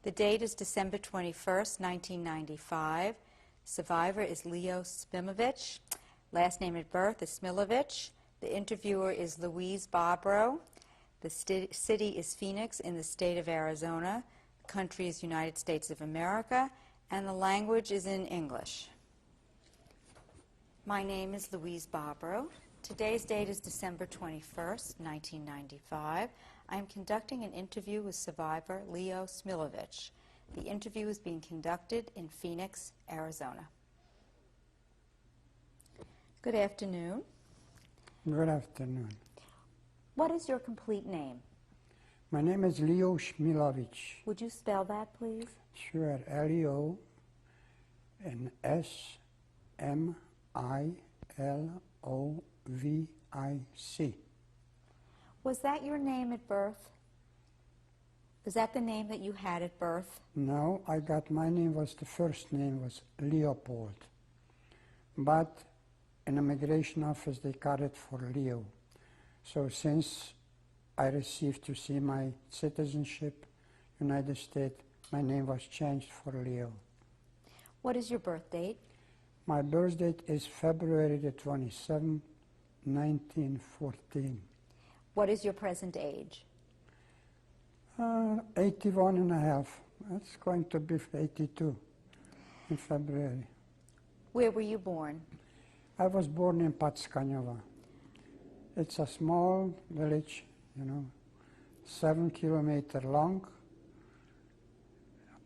The date is December 21st, 1995. Survivor is Leo Smilowicz. Last name at birth is Smilowicz. The interviewer is Louise Barbaro. The city is Phoenix in the state of Arizona. The country is United States of America. And the language is in English. My name is Louise Barbaro. Today's date is December 21st, 1995. I am conducting an interview with survivor Leo Smilowicz. The interview is being conducted in Phoenix, Arizona. Good afternoon. Good afternoon. What is your complete name? My name is Leo Smilowicz. Would you spell that, please? Sure. Leo and Smilowvic. Was that your name at birth? Was that the name that you had at birth? No, my name was, the first name was Leopold. But in the immigration office they got it for Leo. So since I received to see my citizenship, United States, my name was changed for Leo. What is your birth date? My birth date is February the 27th, 1914. What is your present age? 81 and a half. That's going to be 82 in February. Where were you born? I was born in Patskanyova. It's a small village, 7 kilometers long.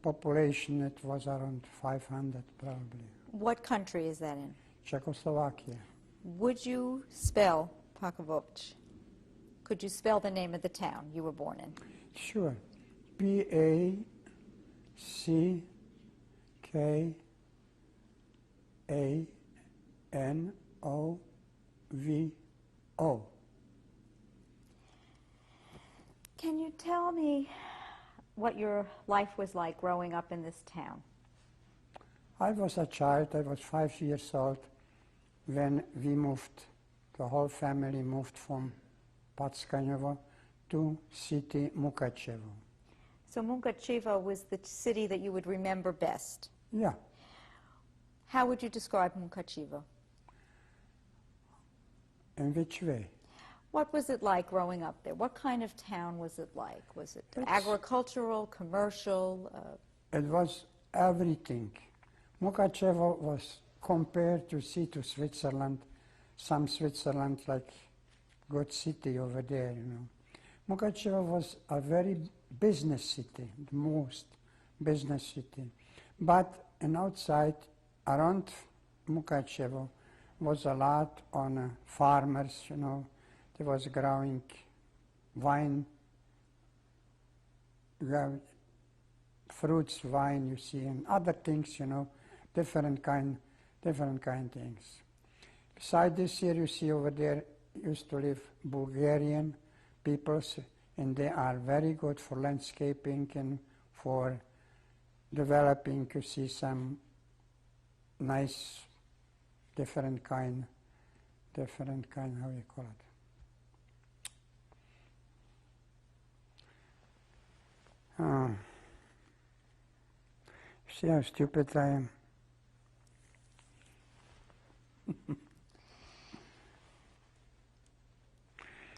Population, it was around 500 probably. What country is that in? Czechoslovakia. Would you spell Pakovich? Could you spell the name of the town you were born in? Sure. P-A-C-K-A-N-O-V-O. Can you tell me what your life was like growing up in this town? I was a child. I was 5 years old when we moved. The whole family moved from Patskanyova to city Mukachevo. So Mukachevo was the city that you would remember best. Yeah. How would you describe Mukachevo? In which way? What was it like growing up there? What kind of town was it like? Was it agricultural, commercial? It was everything. Mukachevo was compared to Switzerland, some Switzerland like good city over there, Mukachevo was a very business city, the most business city. But outside, around Mukachevo, was a lot on farmers, They was growing wine, fruits, wine, you see, and other things, different kind things. Beside this here, you see over there, used to live Bulgarian peoples, and they are very good for landscaping and for developing, you see, some nice, different kind, how you call it? See how stupid I am?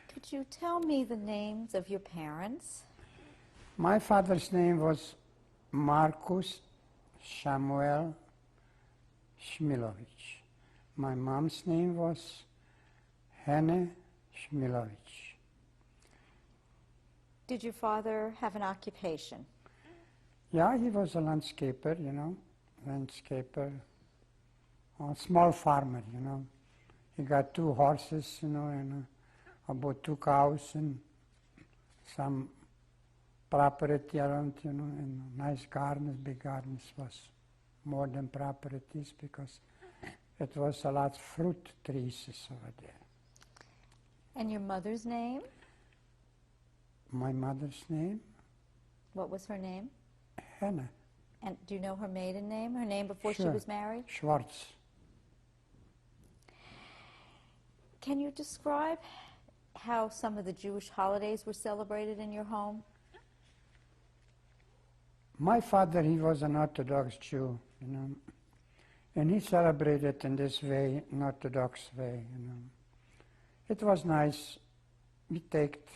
Could you tell me the names of your parents? My father's name was Marcus Samuel Smilowicz. My mom's name was Henne Smilowicz. Did your father have an occupation? Yeah, he was a landscaper, landscaper, a small farmer, He got 2 horses, and about 2 cows and some property around, and nice gardens, big gardens was more than properties because it was a lot of fruit trees over there. And your mother's name? My mother's name? What was her name? Hannah. And do you know her maiden name, her name before she Sure. was married? Schwartz. Can you describe how some of the Jewish holidays were celebrated in your home? My father, he was an Orthodox Jew, you know, and he celebrated in this way, an Orthodox way, you know. It was nice. We take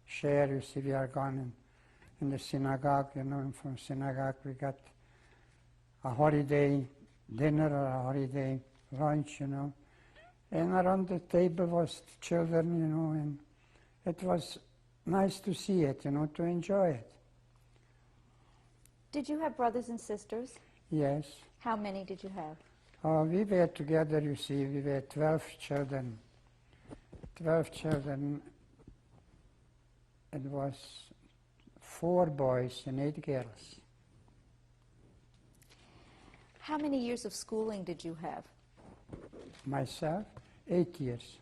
share, you see, we are gone in the synagogue, you know, and from synagogue we got a holiday dinner or a holiday lunch, you know. And around the table was children, you know, and it was nice to see it, you know, to enjoy it. Did you have brothers and sisters? Yes. How many did you have? We were together, you see, we were 12 children. 12 children. It was 4 boys and 8 girls. How many years of schooling did you have? Myself, 8 years.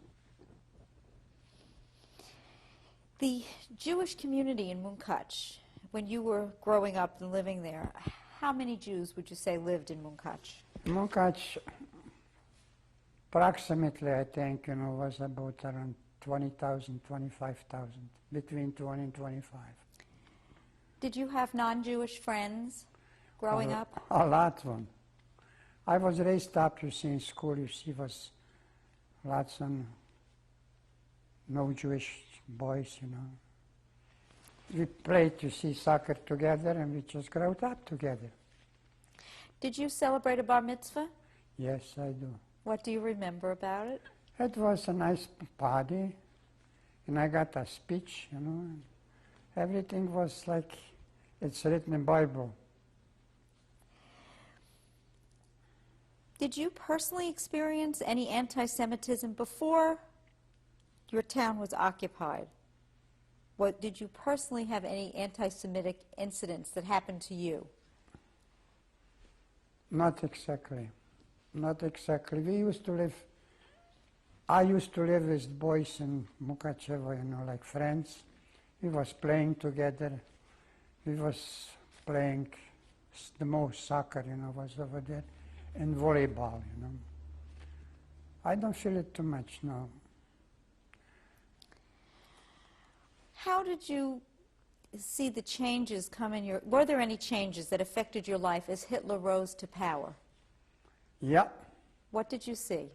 The Jewish community in Munkach, when you were growing up and living there, how many Jews would you say lived in Munkach? Munkach, approximately, I think, you know, was about around 20,000, 25,000, between 20 and 25. Did you have non-Jewish friends growing up? A lot of them. I was raised up, you see, in school, you see, was lots of no Jewish boys, you know. We played, you see, soccer together, and we just grew up together. Did you celebrate a bar mitzvah? Yes, I do. What do you remember about it? It was a nice party, and I got a speech, you know, and everything was like it's written in the Bible. Did you personally experience any anti-Semitism before your town was occupied? Did you personally have any anti-Semitic incidents that happened to you? Not exactly. Not exactly. I used to live with boys in Mukachevo, you know, like friends. We was playing together. We was playing the most soccer, you know, was over there, and volleyball, you know. I don't feel it too much now. How did you see the changes come in your... Were there any changes that affected your life as Hitler rose to power? Yeah. What did you see?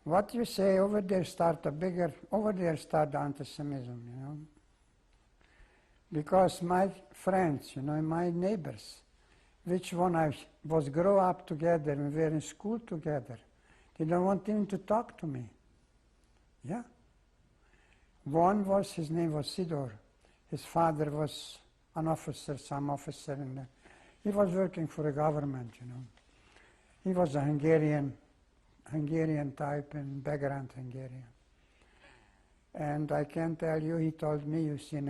What you say, over there start anti-Semitism, you know. Because my friends, you know, my neighbors, which one I was grow up together and we were in school together, they don't want even to talk to me. Yeah. One was, his name was Sidor. His father was an officer, some officer, and he was working for the government, you know. He was a Hungarian type and background Hungarian. And I can tell you, he told me, you see, in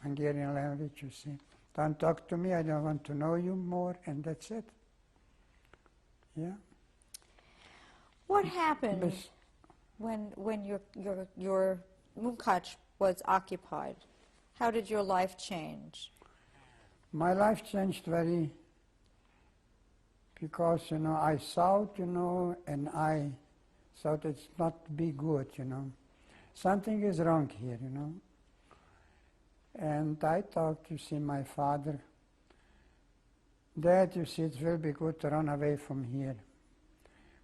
Hungarian language, you see, don't talk to me, I don't want to know you more, and that's it. Yeah. What happened when your Munkach was occupied? How did your life change? My life changed very, because, you know, I saw it, you know, and I thought it's not be good, you know. Something is wrong here, you know. And I talked, you see, my father, Dad, you see, it will be good to run away from here.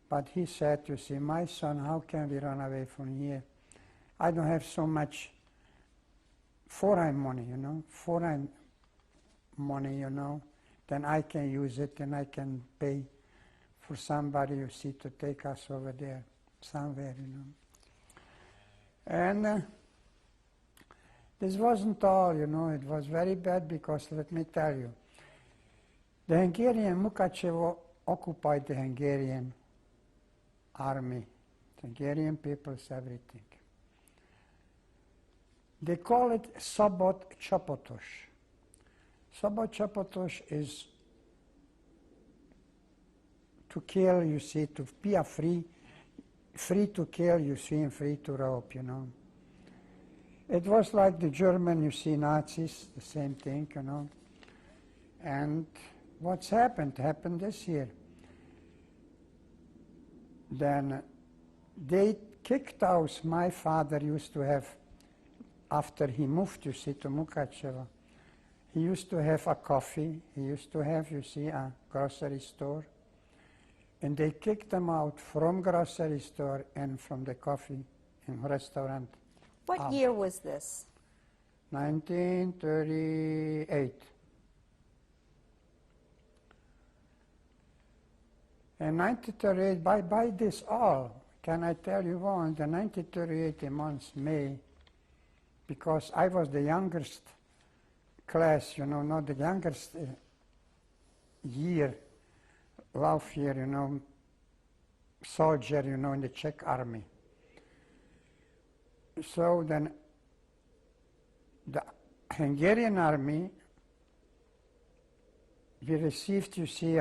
But he said, you see, my son, how can we run away from here? I don't have so much foreign money, you know, then I can use it and I can pay for somebody, you see, to take us over there, somewhere, you know. And this wasn't all, you know, it was very bad because, let me tell you, the Hungarian Mukachevo occupied the Hungarian army, the Hungarian people's everything. They call it Szabad Csapatos. Szabad Csapatos is to kill, you see, to be a free to kill, you see, and free to rope, you know. It was like the German, you see, Nazis, the same thing, you know. And what's happened this year. Then they kicked out, my father used to have, after he moved, you see, to Mukachevo, He used to have a coffee. He used to have, you see, a grocery store. And they kicked him out from grocery store and from the coffee and restaurant. What out. year was this? 1938. In 1938, by this all, can I tell you one, the 1938 months, May, because I was the youngest class, you know, not the youngest year, life year, you know, soldier, you know, in the Czech army. So then the Hungarian army, we received, you see,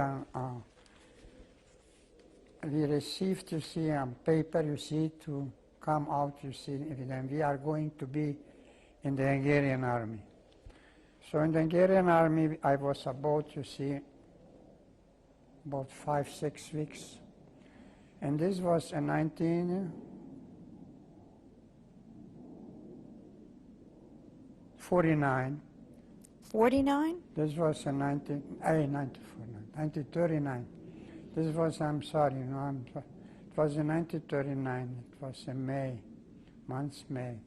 paper, you see, to come out, you see, and we are going to be in the Hungarian army. So in the Hungarian army, I was about, you see, about 5-6 weeks. And this was in 1949. 49? This was in 1939. This was, I'm sorry, you know, it was in 1939. It was in May, May.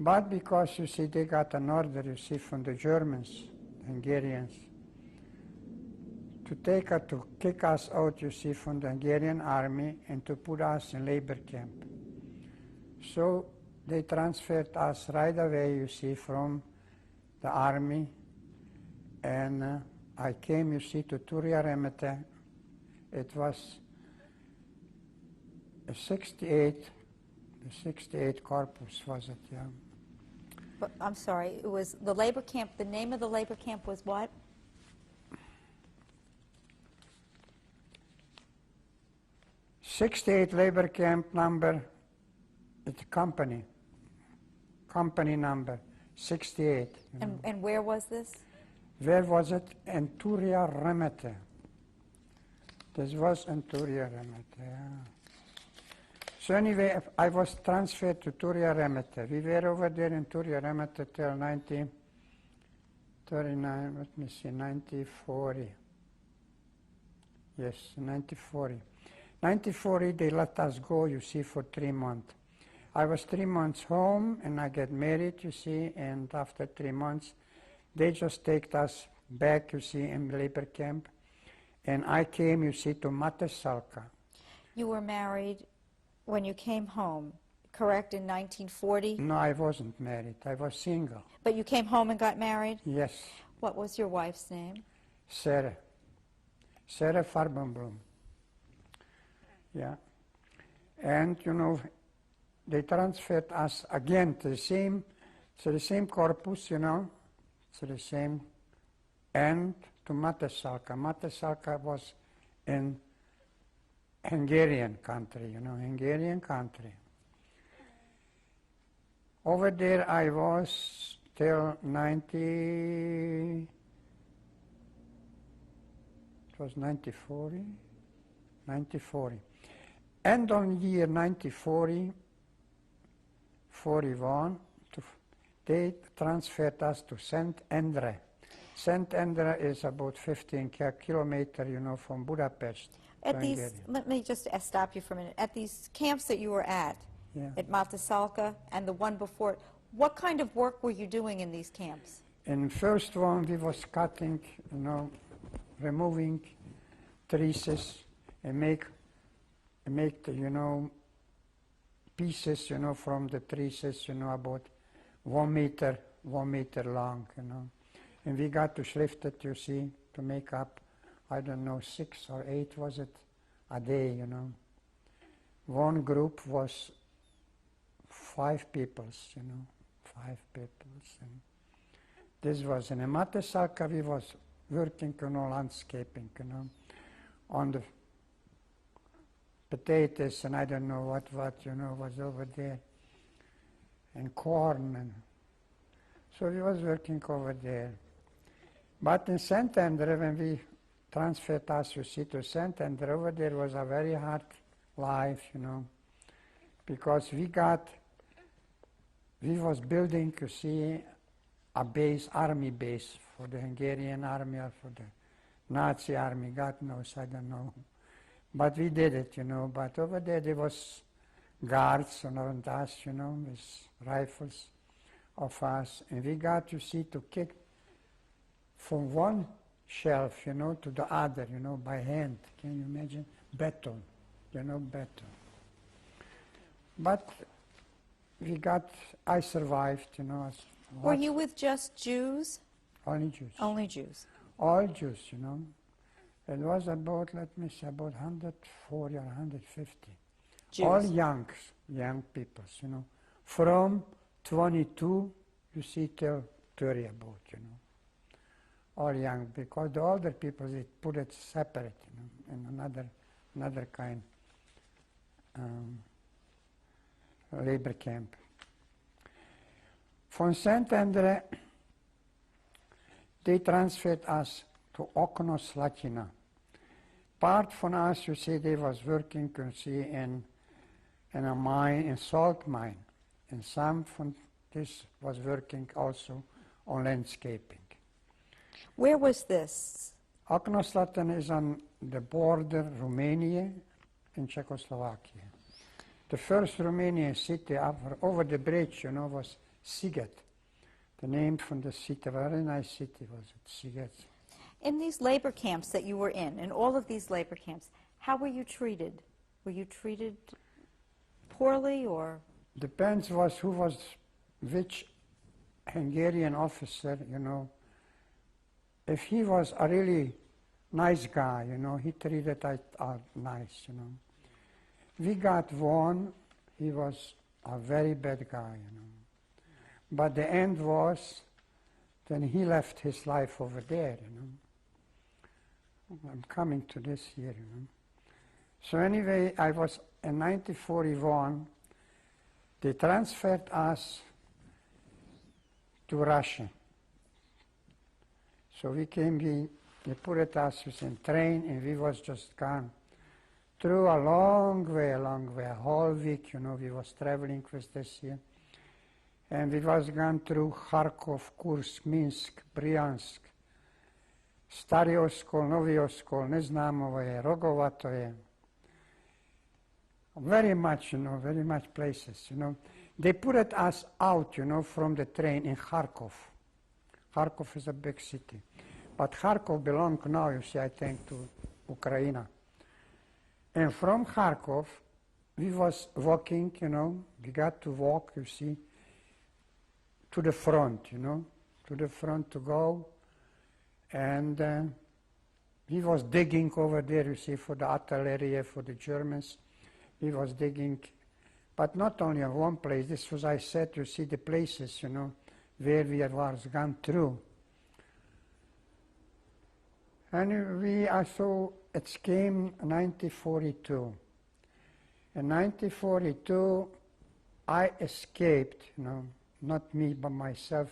But because, you see, they got an order, you see, from the Germans, Hungarians, to kick us out, you see, from the Hungarian army and to put us in labor camp. So they transferred us right away, you see, from the army, and I came, you see, to Turja Remete. It was a 68 corpus, was it, yeah. But, I'm sorry, it was the labor camp, the name of the labor camp was what? '68 labor camp number, it's company number, 68. And where was this? Where was it? In Turja Remete. This was in Turja Remete, yeah. So anyway, I was transferred to Turja Remete. We were over there in Turja Remete till 1939, let me see, 1940. Yes, 1940. 1940, they let us go, you see, for 3 months. I was 3 months home, and I get married, you see, and after 3 months, they just take us back, you see, in labor camp. And I came, you see, to Matesalka. You were married when you came home, correct, in 1940? No, I wasn't married. I was single. But you came home and got married? Yes. What was your wife's name? Sarah Farbenblum. Yeah. And, you know, they transferred us again to the same corpus, you know, to the same, and to Matesalka. Matesalka was in Hungarian country, you know, Hungarian country. Over there I was till 1940. And on year 1940, 41, they transferred us to St. Endre. St. Endre is about 15 kilometers, you know, from Budapest. At these, let me just stop you for a minute. At these camps that you were at Matesalka and the one before it, what kind of work were you doing in these camps? In first one, we was cutting, you know, removing trees and make the, you know, pieces, you know, from the trees, you know, about 1 meter long, you know. And we got to shrift it, you see, to make up, I don't know, 6 or 8 was it, a day, you know. One group was 5 people, you know, 5 people. And this was in Matesalka, we was working, you know, landscaping, you know, on the potatoes and I don't know what, you know, was over there, and corn, and so we was working over there. But in St. Andre, when we transferred us, you see, to St. Andre, over there was a very hard life, you know, because we was building, you see, a base, army base for the Hungarian army or for the Nazi army, God knows, I don't know. But we did it, you know. But over there was guards around us, you know, with rifles of us. And we got, you see, to kick from one shelf, you know, to the other, you know, by hand. Can you imagine? Beton, you know, beton. But I survived, you know. Were you with just Jews? Only Jews. Only Jews. All Jews, you know. It was about, let me say, about 140 or 150. Jews. All young people, you know. From 22, you see, till 30 about, you know. All young, because the older people, they put it separate, you know, in another kind labor camp. From St. Andre, they transferred us to Okno Slatina. Part from us, you see, they was working, you see, in a mine, in salt mine. And some from this was working also on landscaping. Where was this? Okno Slatina is on the border, Romania and Czechoslovakia. The first Romanian city over the bridge, you know, was Siget. The name from the city, very nice city was it, Siget. In these labor camps that you were in all of these labor camps, how were you treated? Were you treated poorly or? Depends who was which Hungarian officer, you know. If he was a really nice guy, you know, he treated us nice, you know. We got one, he was a very bad guy, you know. But the end was, then he left his life over there, you know. I'm coming to this here, you know. So anyway, I was in 1941, they transferred us to Russia. So we came, they put us in train and we was just gone through a long way, a whole week, you know, we was traveling with this here. And we was gone through Kharkov, Kursk, Minsk, Bryansk, Stary Oskol, Novi Oskol, Neznamovo, Rogovatoje. Very much, you know, very much places, you know. They put us out, you know, from the train in Kharkov. Kharkov is a big city. But Kharkov belongs now, you see, I think, to Ukraine. And from Kharkov, we was walking, you know, we got to walk, you see, to the front, you know, to the front to go. And we was digging over there, you see, for the artillery, for the Germans. We was digging, but not only in one place. This was, I said, you see, the places, you know, where we was gone through. And we also, it came 1942. In 1942, I escaped, you know, not me, but myself.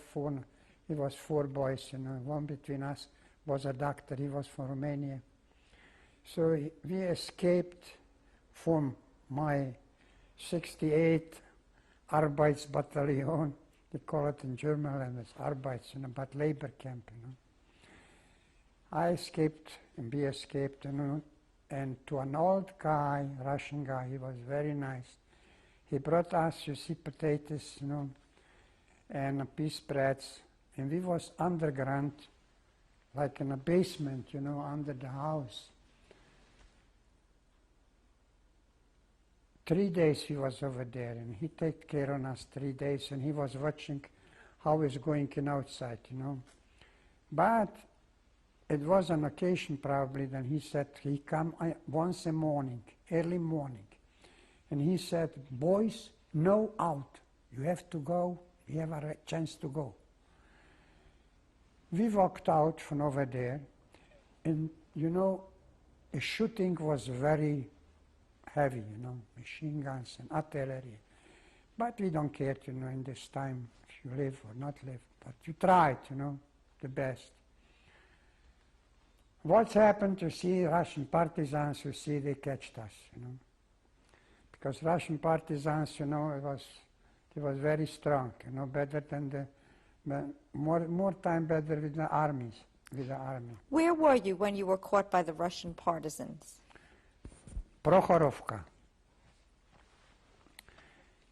It was 4 boys, you know, one between us was a doctor, he was from Romania. So we escaped from my 68 Arbeitsbataillon, they call it in German language, Arbeits, you know, but labor camp, you know. I escaped and we escaped, you know, and to an old guy, Russian guy, he was very nice. He brought us, you see, potatoes, you know, and peas breads, and we was underground, like in a basement, you know, under the house. 3 days he was over there, and he take care of us 3 days, and he was watching how it's going in outside, you know. But it was an occasion probably, then he said he come once a morning, early morning, and he said, boys, no out, you have to go, you have a chance to go. We walked out from over there, and you know, the shooting was very heavy, you know, machine guns and artillery. But we don't care, you know, in this time, if you live or not live, but you tried, you know, the best. What's happened, you see, Russian partisans, you see, they catched us, you know. Because Russian partisans, you know, it was very strong, you know, better than the but more time better with the armies, with the army. Where were you when you were caught by the Russian partisans? Prokhorovka.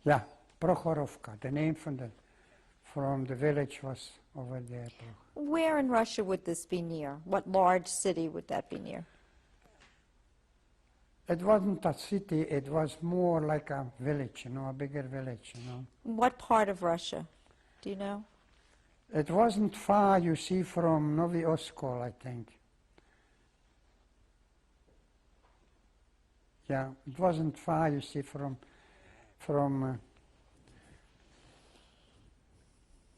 Yeah, Prokhorovka. The name from the village was over there. Where in Russia would this be near? What large city would that be near? It wasn't a city, it was more like a village, you know, a bigger village, you know. What part of Russia? Do you know? It wasn't far, you see, from Novi Oskol, I think. Yeah, it wasn't far, you see, from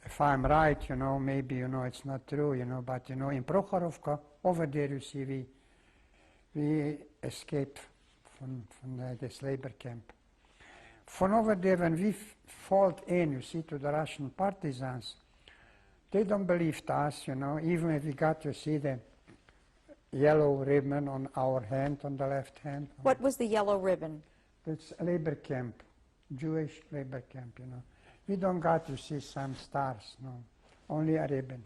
if I'm right, you know, maybe, you know, it's not true, you know, but, you know, in Prokhorovka, over there, you see, we escaped from this labor camp. From over there, when we fought in, you see, to the Russian partisans, they don't believe us, you know, even if we got to see the yellow ribbon on our hand, on the left hand. What was the yellow ribbon? It's a labor camp, Jewish labor camp, you know. We don't got to see some stars, no, only a ribbon.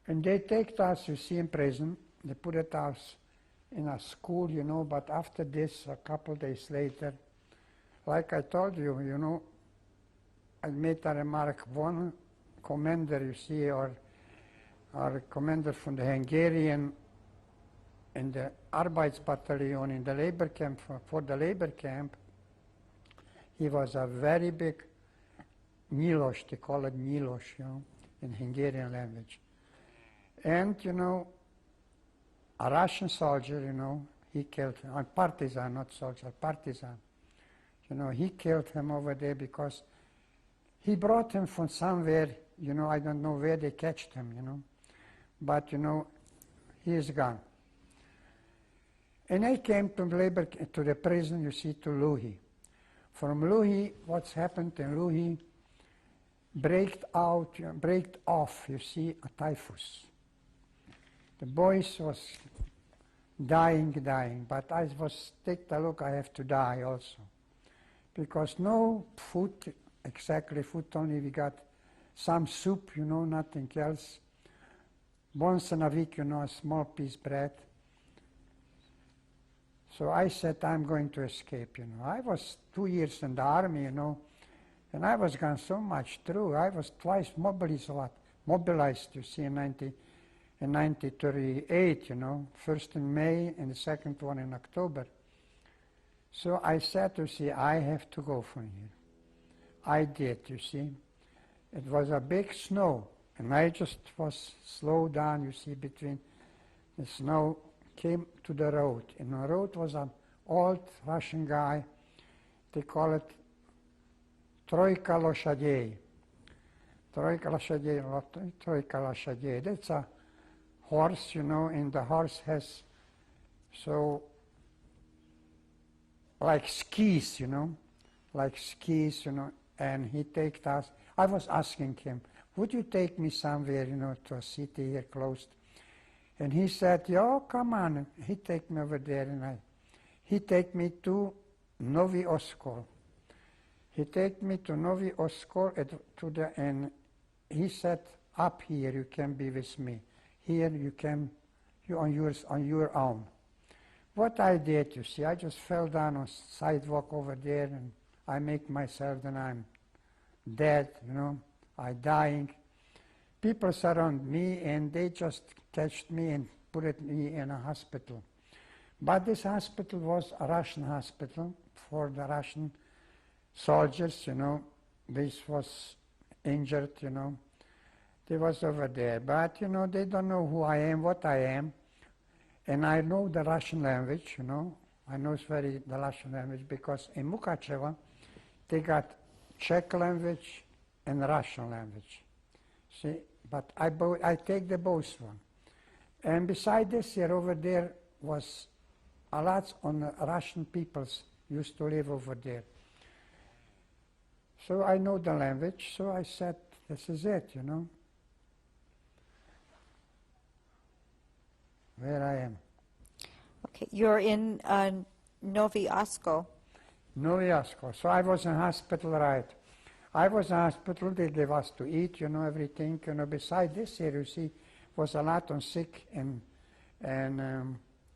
And they take us, you see, in prison. They put us in a school, you know, but after this, a couple days later, like I told you, you know, I made a remark, one commander, you see, or commander from the Hungarian in the Arbeitsbataillon in the labor camp, for the labor camp, he was a very big Milos, they call it Milos, you know, in Hungarian language. And, you know, a Russian soldier, you know, he killed him, a partisan, not soldier, partisan. You know, he killed him over there because he brought him from somewhere, you know, I don't know where they catched him, you know. But, you know, he is gone. And I came to the prison, you see, to Luhy. From Luhy, what's happened in Luhy, break off, you see, a typhus. The boys was dying, but I was, take a look, I have to die also. Because no food, exactly food only, we got some soup, you know, nothing else. Once in a week, you know, a small piece bread. So I said, I'm going to escape, you know. I was 2 years in the army, you know, and I was gone so much through. I was twice mobilized, you see, in 1938, you know, first in May and the second one in October. So I said, you see, I have to go from here. I did, you see. It was a big snow, and I just was slowed down, you see, between the snow, came to the road. And the road was an old Russian guy. They call it Troika Loshadei. Troika Loshadei. That's a horse, you know, and the horse has so like skis, you know, and he takes us. I was asking him, would you take me somewhere, you know, to a city here close? And he said, yeah, come on. He take me over there, and he take me to Novi Oskol. He take me to Novi Oskol, and he said, up here you can be with me. Here you can, on your own. What I did, you see, I just fell down on sidewalk over there, and I make myself, then I'm dead, you know, I dying. People surround me, and they just catched me and put me in a hospital. But this hospital was a Russian hospital for the Russian soldiers, you know. This was injured, you know. They was over there. But, you know, they don't know who I am, what I am. And I know the Russian language, you know. I know the Russian language because in Mukachevo, they got Czech language and Russian language. See, but I take the both one. And beside this here over there was a lot on Russian peoples used to live over there. So I know the language, so I said, this is it, you know. Where I am. Okay, you're in Novi Oskol. Novi Oskol. So I was in hospital, right. I was in hospital, they gave us to eat, you know, everything, you know. Beside this here, you see, was a lot of sick and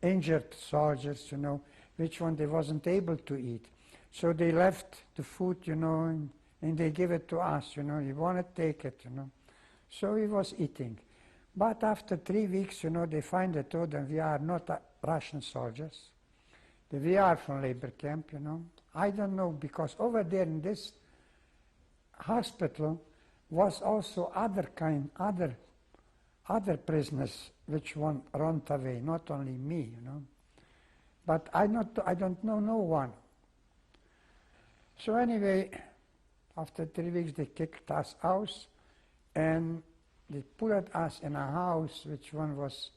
injured soldiers, you know, which one they wasn't able to eat. So they left the food, you know, and they give it to us, you know. You want to take it, you know. So we was eating. But after 3 weeks, you know, they find out that we are not Russian soldiers. That we are from labor camp, you know. I don't know, because over there in this hospital was also other prisoners which one run away, not only me, you know. But I don't know no one. So anyway, after 3 weeks they kicked us out, and they put us in a house which one was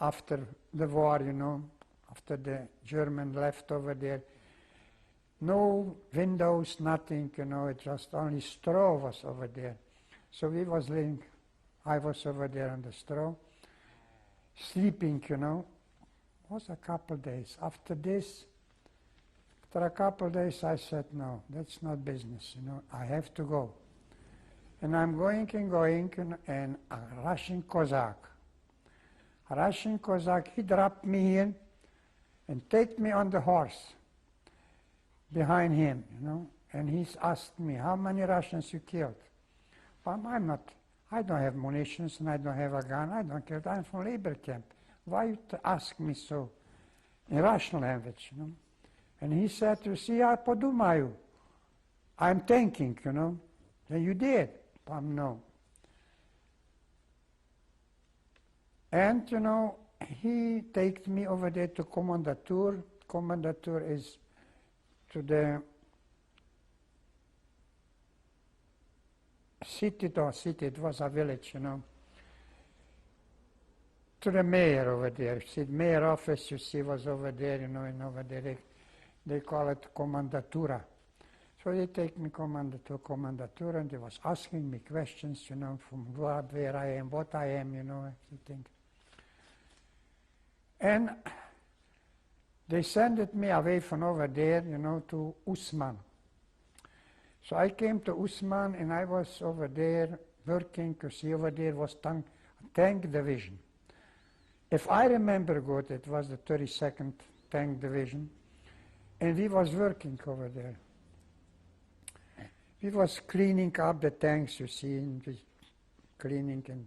after the war, you know, after the German left over there. No windows, nothing, you know, it just only straw was over there. So we was living, I was over there on the straw, sleeping, you know. It was a couple days. After a couple of days I said, no, that's not business, you know, I have to go. And I'm going, and a Russian Cossack, he dropped me here and take me on the horse behind him, you know, and he's asked me, how many Russians you killed? Well, I don't have munitions and I don't have a gun, I don't care, I'm from labor camp. Why you ask me so in Russian language, you know? And he said, you see, I podumаю, I'm thinking, you know. Then you did, no. And, you know, he takes me over there to Kommandatur. Kommandatur is to the city, it was a village, you know, to the mayor over there. See, the mayor office, you see, was over there, you know, and over there they call it Kommandatura. So they take me to Kommandatura, and they was asking me questions, you know, from where I am, what I am, you know, everything. And they sent me away from over there, you know, to Usman. So I came to Usman, and I was over there working, you see, over there was tank division. If I remember good, it was the 32nd Tank Division, and we was working over there. We was cleaning up the tanks, you see, and cleaning, and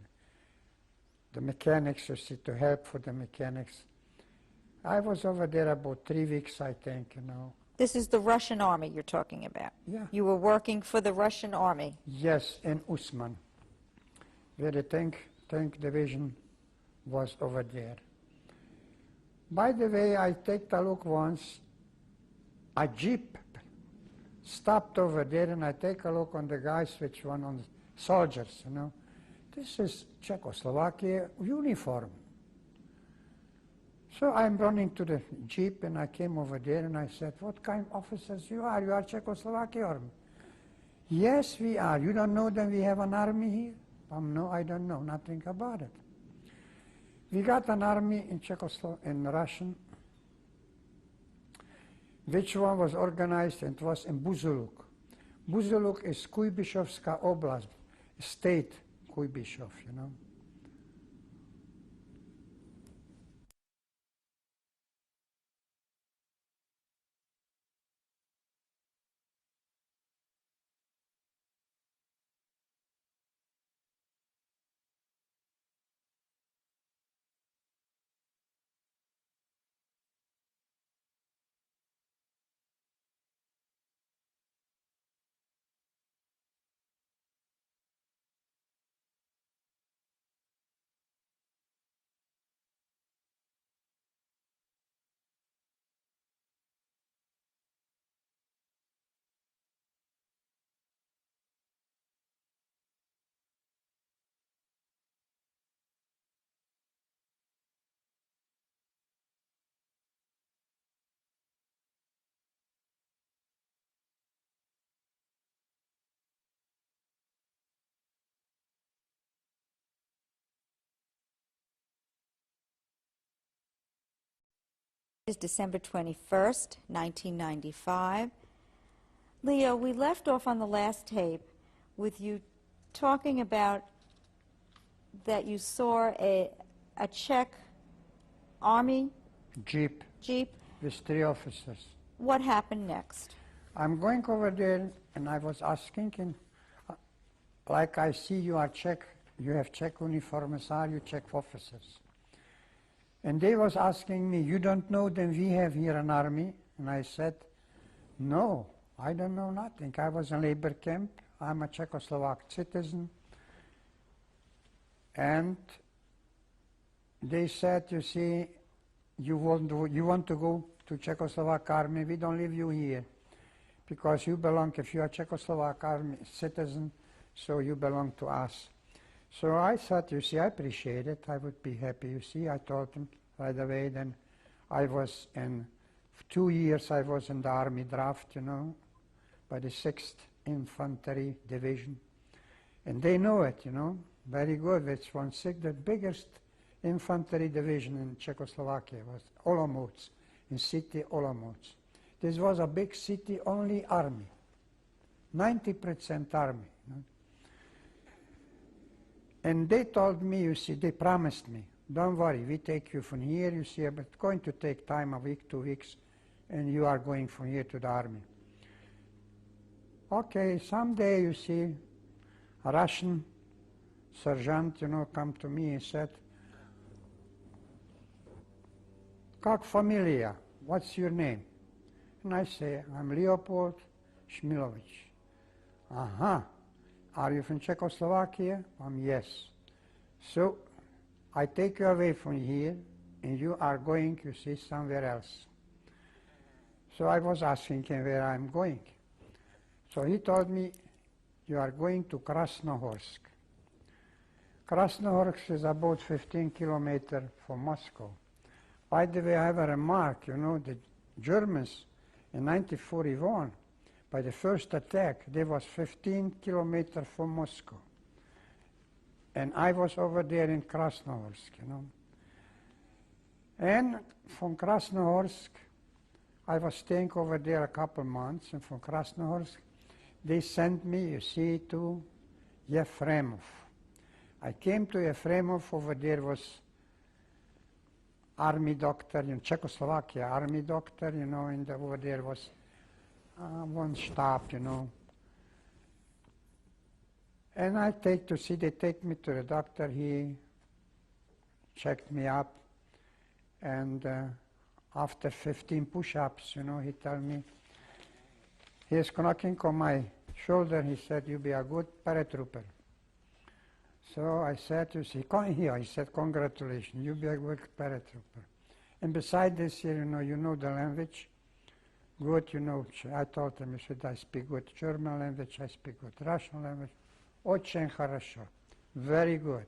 the mechanics, you see, to help for the mechanics. I was over there about 3 weeks, I think, you know. This is the Russian army you're talking about? Yeah. You were working for the Russian army? Yes, in Usman, where the tank division was over there. By the way, I take a look once, a jeep stopped over there, and I take a look on the guys, which one on the soldiers, you know. This is Czechoslovakia uniform. So I'm running to the jeep, and I came over there, and I said, what kind of officers you are? You are Czechoslovakia army? Yes, we are. You don't know that we have an army here? No, I don't know nothing about it. We got an army in Russian, which one was organized, and it was in Buzuluk. Buzuluk is Kuybyshovska Oblast, state Kuybyshev, you know. Is December 21st, 1995. Leo, we left off on the last tape with you talking about that you saw a Czech army Jeep jeep. with 3 officers. What happened next? I'm going over there, and I was asking him, like I see you are Czech, you have Czech uniforms, are you Czech officers? And they was asking me, you don't know that we have here an army? And I said, no, I don't know nothing. I was in labor camp, I'm a Czechoslovak citizen. And they said, you see, you want to go to Czechoslovak army, we don't leave you here. Because you belong, if you are Czechoslovak army citizen, so you belong to us. So I thought, you see, I appreciate it. I would be happy. You see, I told him right away. Then I was in 2 years. I was in the army draft, you know, by the 6th Infantry Division, and they know it, you know, very good. It's 1/6. The biggest infantry division in Czechoslovakia was Olomouc, in city Olomouc. This was a big city, only army, 90% army. You know? And they told me, you see, they promised me, don't worry, we take you from here, you see, but it's going to take time, a week, 2 weeks, and you are going from here to the army. Okay, someday, you see, a Russian sergeant, you know, come to me and said, "Как familia? What's your name?" And I say, "I'm Leopold Smilowicz." "Uh-huh. Are you from Czechoslovakia?" "Yes." "So I take you away from here, and you are going, you see, somewhere else." So I was asking him where I'm going. So he told me, "You are going to Krasnohorsk." Krasnohorsk is about 15 kilometers from Moscow. By the way, I have a remark, you know, the Germans in 1941, by the first attack, they was 15 kilometers from Moscow. And I was over there in Krasnohorsk, you know. And from Krasnohorsk, I was staying over there a couple months, and from Krasnohorsk, they sent me, you see, to Yefremov. I came to Yefremov. Over there was army doctor in Czechoslovakia, army doctor, you know, and over there was one stop, you know. And they take me to the doctor. He checked me up, and after 15 push-ups, you know, he told me, he is knocking on my shoulder. He said, "You'll be a good paratrooper." So I said, "You see, come here." He said, "Congratulations, you'll be a good paratrooper. And besides this, you know the language. Good, you know." I told him, I speak good German language, I speak good Russian language. Очень хорошо, very good.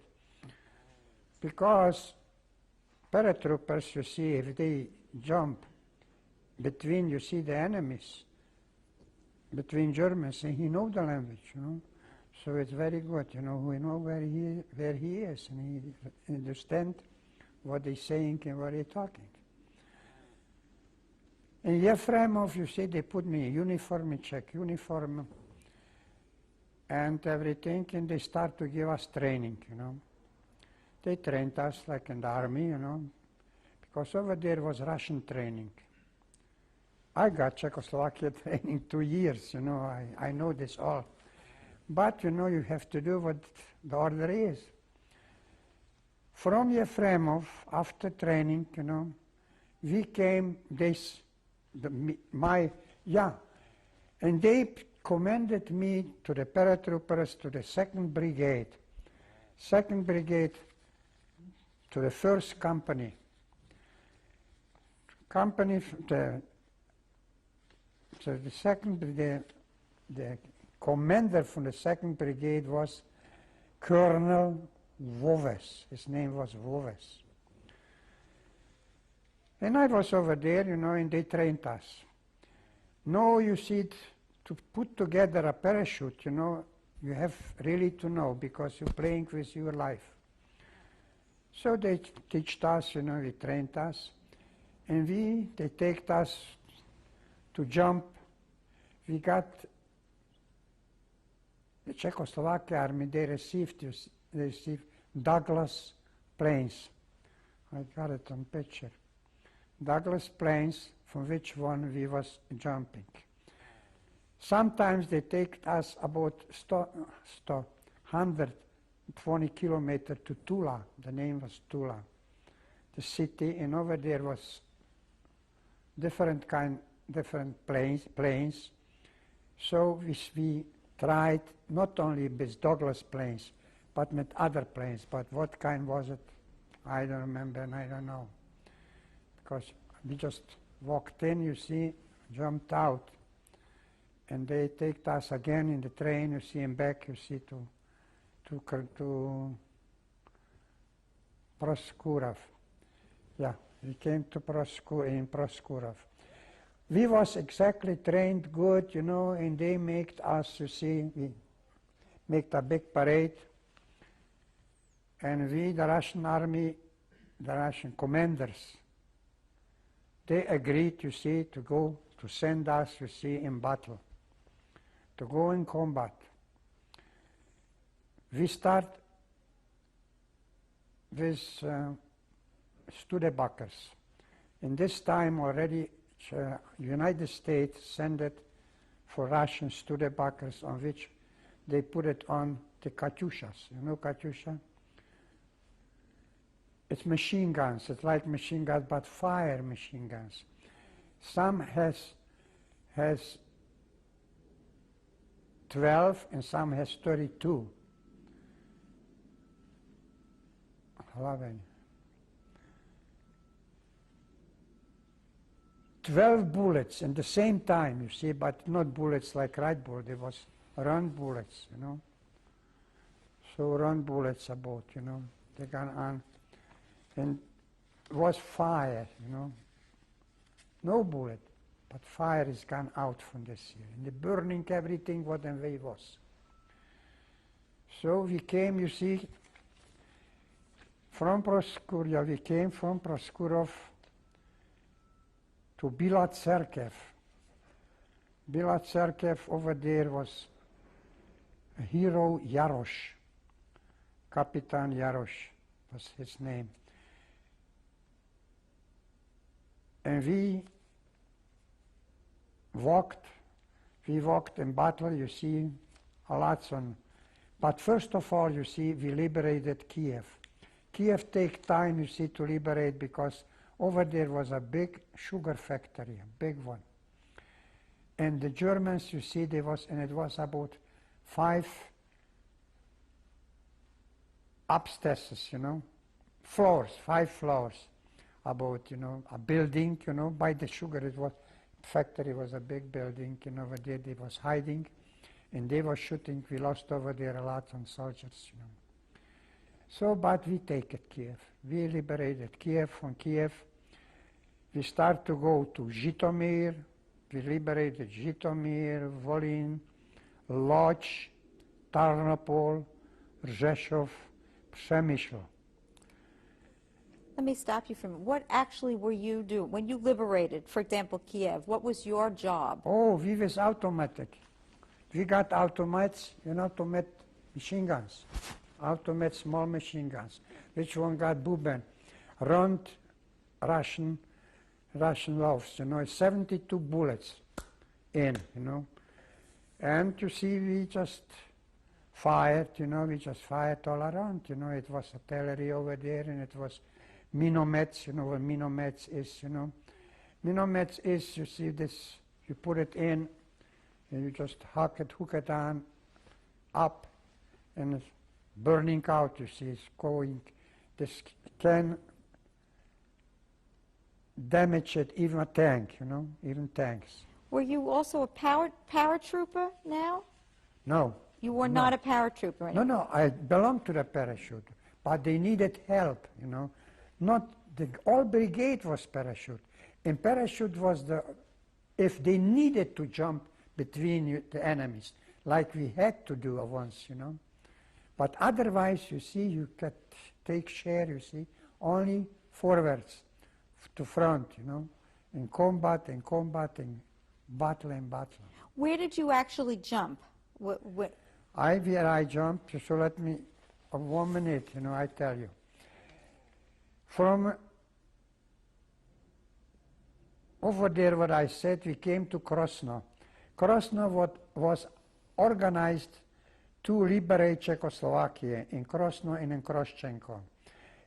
Because paratroopers, you see, if they jump between, you see, the enemies, between Germans, and he knows the language, you know. So it's very good, you know, we know where he is, and he understands what they're saying and what they're talking. In Yefremov, you see, they put me in uniform, in Czech uniform, and everything, and they start to give us training, you know. They trained us like in the army, you know, because over there was Russian training. I got Czechoslovakia training 2 years, you know, I know this all. But, you know, you have to do what the order is. From Yefremov, after training, you know, we came, and they commended me to the paratroopers, to the 2nd Brigade. 2nd Brigade to the 1st Company. Company, so the 2nd Brigade, the commander from the 2nd Brigade was Colonel Woves. His name was Woves. And I was over there, you know, and they trained us. No, you see, to put together a parachute, you know, you have really to know, because you're playing with your life. So they teached us, you know, they trained us, and they take us to jump. We got the Czechoslovakia army, they received Douglas planes. I got it on picture. Douglas planes, from which one we was jumping. Sometimes they take us about 120 kilometers to Tula. The name was Tula, the city, and over there was different planes. So we tried not only with Douglas planes, but with other planes. But what kind was it? I don't remember, and I don't know. Because we just walked in, you see, jumped out, and they take us again in the train, you see, and back, you see, to Proskurov. Yeah, we came to Proskurov. We was exactly trained good, you know, and they made us, you see, we made a big parade, and we, the Russian army, the Russian commanders, they agreed, you see, to go, to send us, you see, in battle, to go in combat. We start with Studebackers. In this time already, United States sent it for Russian Studebackers, on which they put it on the Katyushas. You know Katyusha? It's machine guns. It's like machine guns, but fire machine guns. Some has 12 and some has 32. 11. 12 bullets at the same time, you see, but not bullets like right bullet. It was round bullets, you know. So round bullets about, you know, they gun on. And it was fire, you know. No bullet, but fire is gone out from this here. And the burning everything what the way was. So we came, you see, from Proskurov, we came from Proskurov to Bila Tserkev. Bila Tserkev, over there was a hero, Yarosh. Kapitan Yarosh was his name. And we walked in battle, you see, a lot on. But first of all, you see, we liberated Kiev. Kiev take time, you see, to liberate, because over there was a big sugar factory, a big one. And the Germans, you see, it was about 5 upstairs, you know, floors, 5 floors, about, you know, a building, you know, by the sugar, it was, factory was a big building, and over there they was hiding, and they were shooting. We lost over there a lot on soldiers, you know. So, but we take it, Kiev. We liberated Kiev. From Kiev, we start to go to Zhytomyr. We liberated Zhytomyr, Volyn, Lodz, Tarnopol, Rzeszów, Przemysl. Let me stop you for a minute. What actually were you doing when you liberated, for example, Kiev? What was your job? Oh, we was automatic. We got automats, you know, to make machine guns. Automat small machine guns. Which one got Buben? Round Russian loaves, you know, 72 bullets in, you know. And you see, we just fired, you know, we just fired all around, you know. It was artillery over there, and it was minomets, you know what minomets is, you know. Minomets is, you see this, you put it in, and you just hook it on, up, and it's burning out, you see, it's going. This can damage it, even a tank, you know, even tanks. Were you also a paratrooper now? No. You were not a paratrooper anymore? No, I belonged to the parachute, but they needed help, you know. Not the all brigade was parachute, and parachute was if they needed to jump between the enemies, like we had to do once, you know. But otherwise, you see, you could take share, you see, only forwards to front, you know, in combat, in battle. Where did you actually jump? Where I jumped, so let me, 1 minute, you know, I tell you. From over there, what I said, we came to Krosno. Krosno was organized to liberate Czechoslovakia in Krosno and in Kroščenko.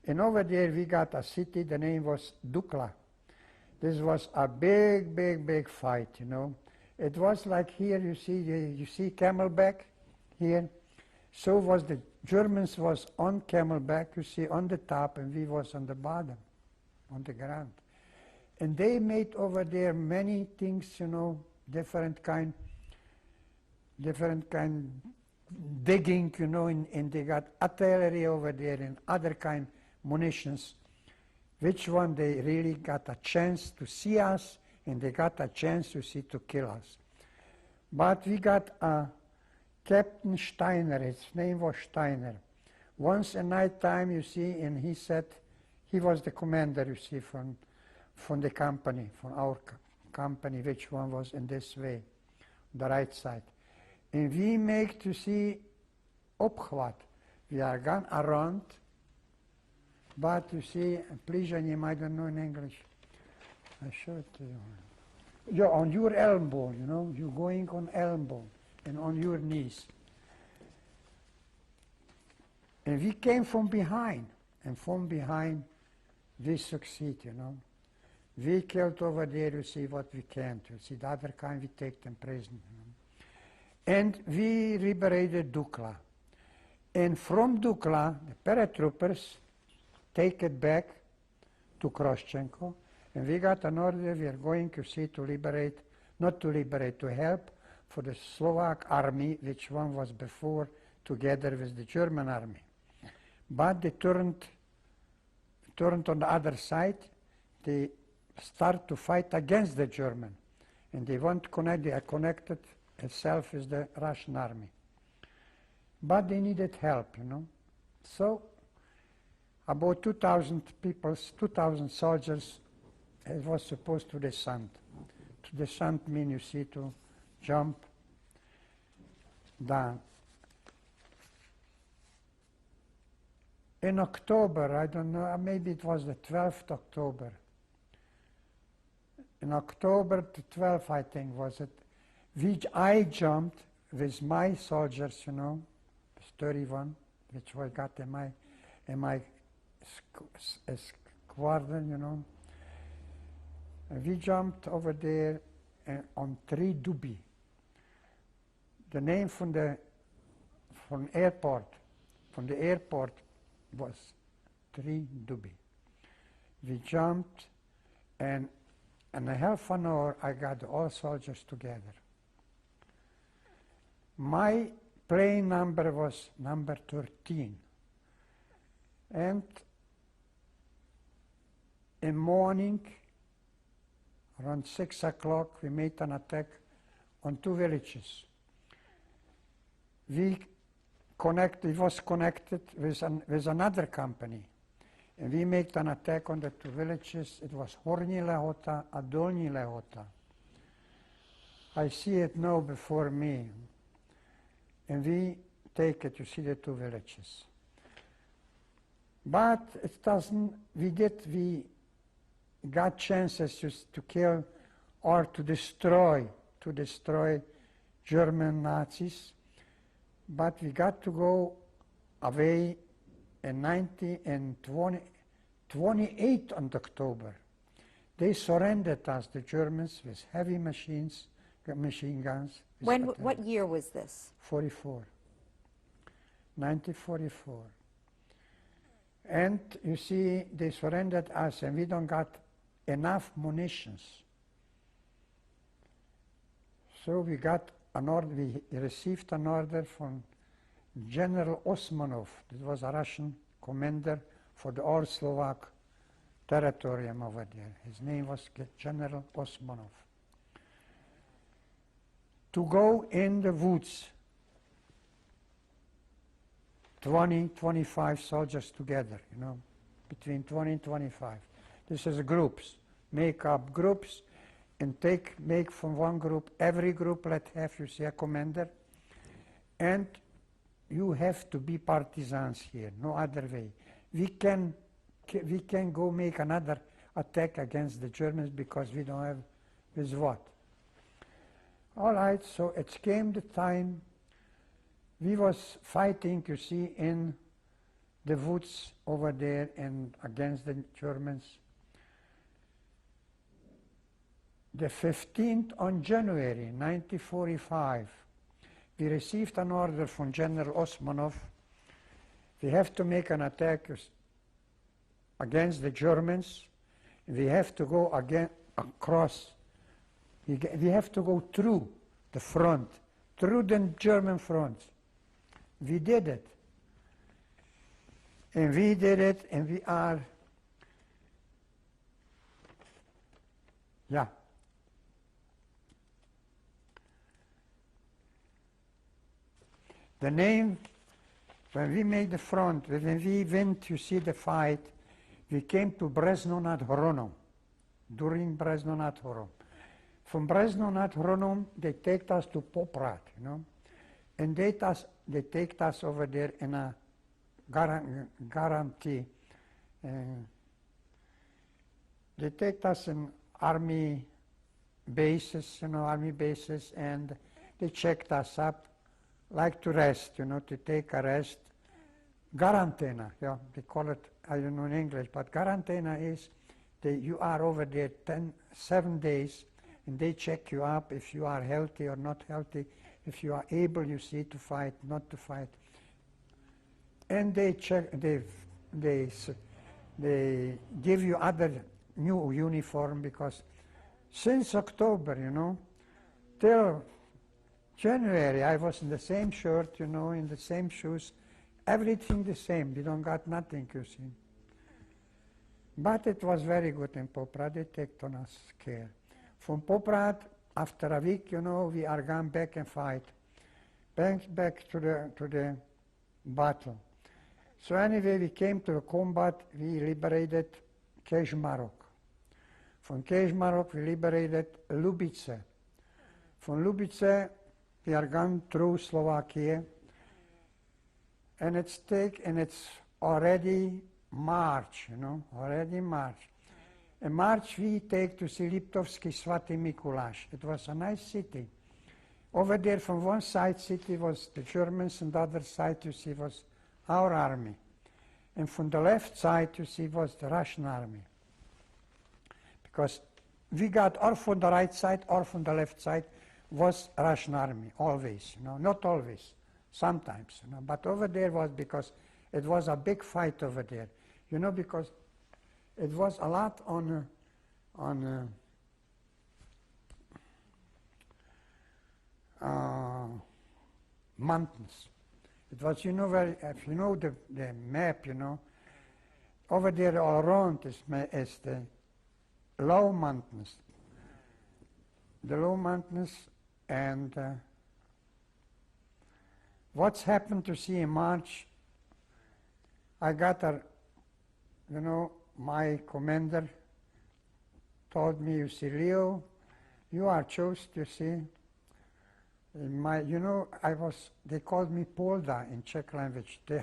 And over there we got a city, the name was Dukla. This was a big, big, big fight, you know. It was like here, you see Camelback here. So was the Germans was on Camelback, you see, on the top, and we was on the bottom, on the ground. And they made over there many things, you know, different kind digging, you know, and they got artillery over there and other kind munitions, which one they really got a chance to see us, and they got a chance to kill us. But we got a Captain Steiner, his name was Steiner. Once at night time, you see, and he said, he was the commander, you see, from the company, from our company, which one was in this way, the right side. And we make to see opchvat. We are gone around, but you see, please, I don't know in English. I show it to you. You're on your elbow, you know, you're going on elbow and on your knees. And we came from behind, and from behind we succeed, you know. We killed over there, you see, what we can. You see, the other kind we take them prisoner. You know. And we liberated Dukla. And from Dukla, the paratroopers take it back to Kroščenko. And we got an order, we are going, you see, to liberate, not to liberate, to help for the Slovak army, which one was before, together with the German army. But they turned on the other side. They start to fight against the German. And they are connected itself with the Russian army. But they needed help, you know. So about 2,000 people, 2,000 soldiers, it was supposed to descend. To descend means, you see, to jump down. In October, I don't know, maybe it was the 12th October. In October the 12th, I think, was it, which I jumped with my soldiers, you know, 31, which I got in my squadron, you know. And we jumped over there on 3 Dubi. The name from the airport was 3 Dubi. We jumped, and in a half an hour I got all soldiers together. My plane number was number 13. And in morning, around 6 o'clock, we made an attack on 2 villages. It was connected with another company. And we made an attack on the 2 villages. It was Horní Lehota and Dolní Lehota. I see it now before me. And we take it, you see the 2 villages. But it doesn't, we got chances to kill or to destroy German Nazis, but we got to go away in 28th of October. They surrendered us, the Germans, with heavy machine guns. What year was this? 1944. And you see, they surrendered us, and we don't got enough munitions. So we got an order, we received an order from General Osmanov. That was a Russian commander for the all Slovak territorium over there. His name was General Osmanov. To go in the woods, 20, 25 soldiers together, you know, between 20 and 25. This is groups. Make up groups and make from one group, every group let have, you see, a commander, and you have to be partisans here, no other way. We can go make another attack against the Germans because we don't have with what. All right, so it came the time we was fighting, you see, in the woods over there and against the Germans. The 15th on January 1945, we received an order from General Osmanov. We have to make an attack against the Germans. We have to go again across. We have to go through the front, through the German front. We did it. And we did it, and we are, yeah. The name, when we made the front, when we went to see the fight, we came to Brezno nad Hronom, during Brezno nad Hronom. From Brezno nad Hronom, they take us to Poprad, you know, and they take us over there in a guarantee. They take us in army bases, you know, army bases, and they checked us up, like to rest, you know, to take a rest. Garantena, yeah, they call it, I don't know in English, but garantena is you are over there 7 days, and they check you up if you are healthy or not healthy, if you are able, you see, to fight, not to fight. And they check, they give you other new uniform, because since October, you know, till January, I was in the same shirt, you know, in the same shoes, everything the same. We don't got nothing, you see. But it was very good in Poprad. They take on us care. From Poprad, after a week, you know, we are gone back and fight. Back to the battle. So anyway, we came to the combat. We liberated Kežmarok. From Kežmarok, we liberated Lubice. From Lubice, we are gone through Slovakia, and it's already March, you know, already March. In March, we take to see Liptovský Svatý Mikuláš. It was a nice city. Over there, from one side city was the Germans, and the other side, you see, was our army. And from the left side, you see, was the Russian army. Because we got, or from the right side, or from the left side, was Russian army, always, you know, not always, sometimes, you know, but over there was, because it was a big fight over there, you know, because it was a lot on mountains. It was, you know, if you know the map, you know, over there all around is the low mountains. The low mountains, and what's happened to see in March, I got you know, my commander told me, you see, Leo, you are chosen, you see. You know, they called me Polda in Czech language. They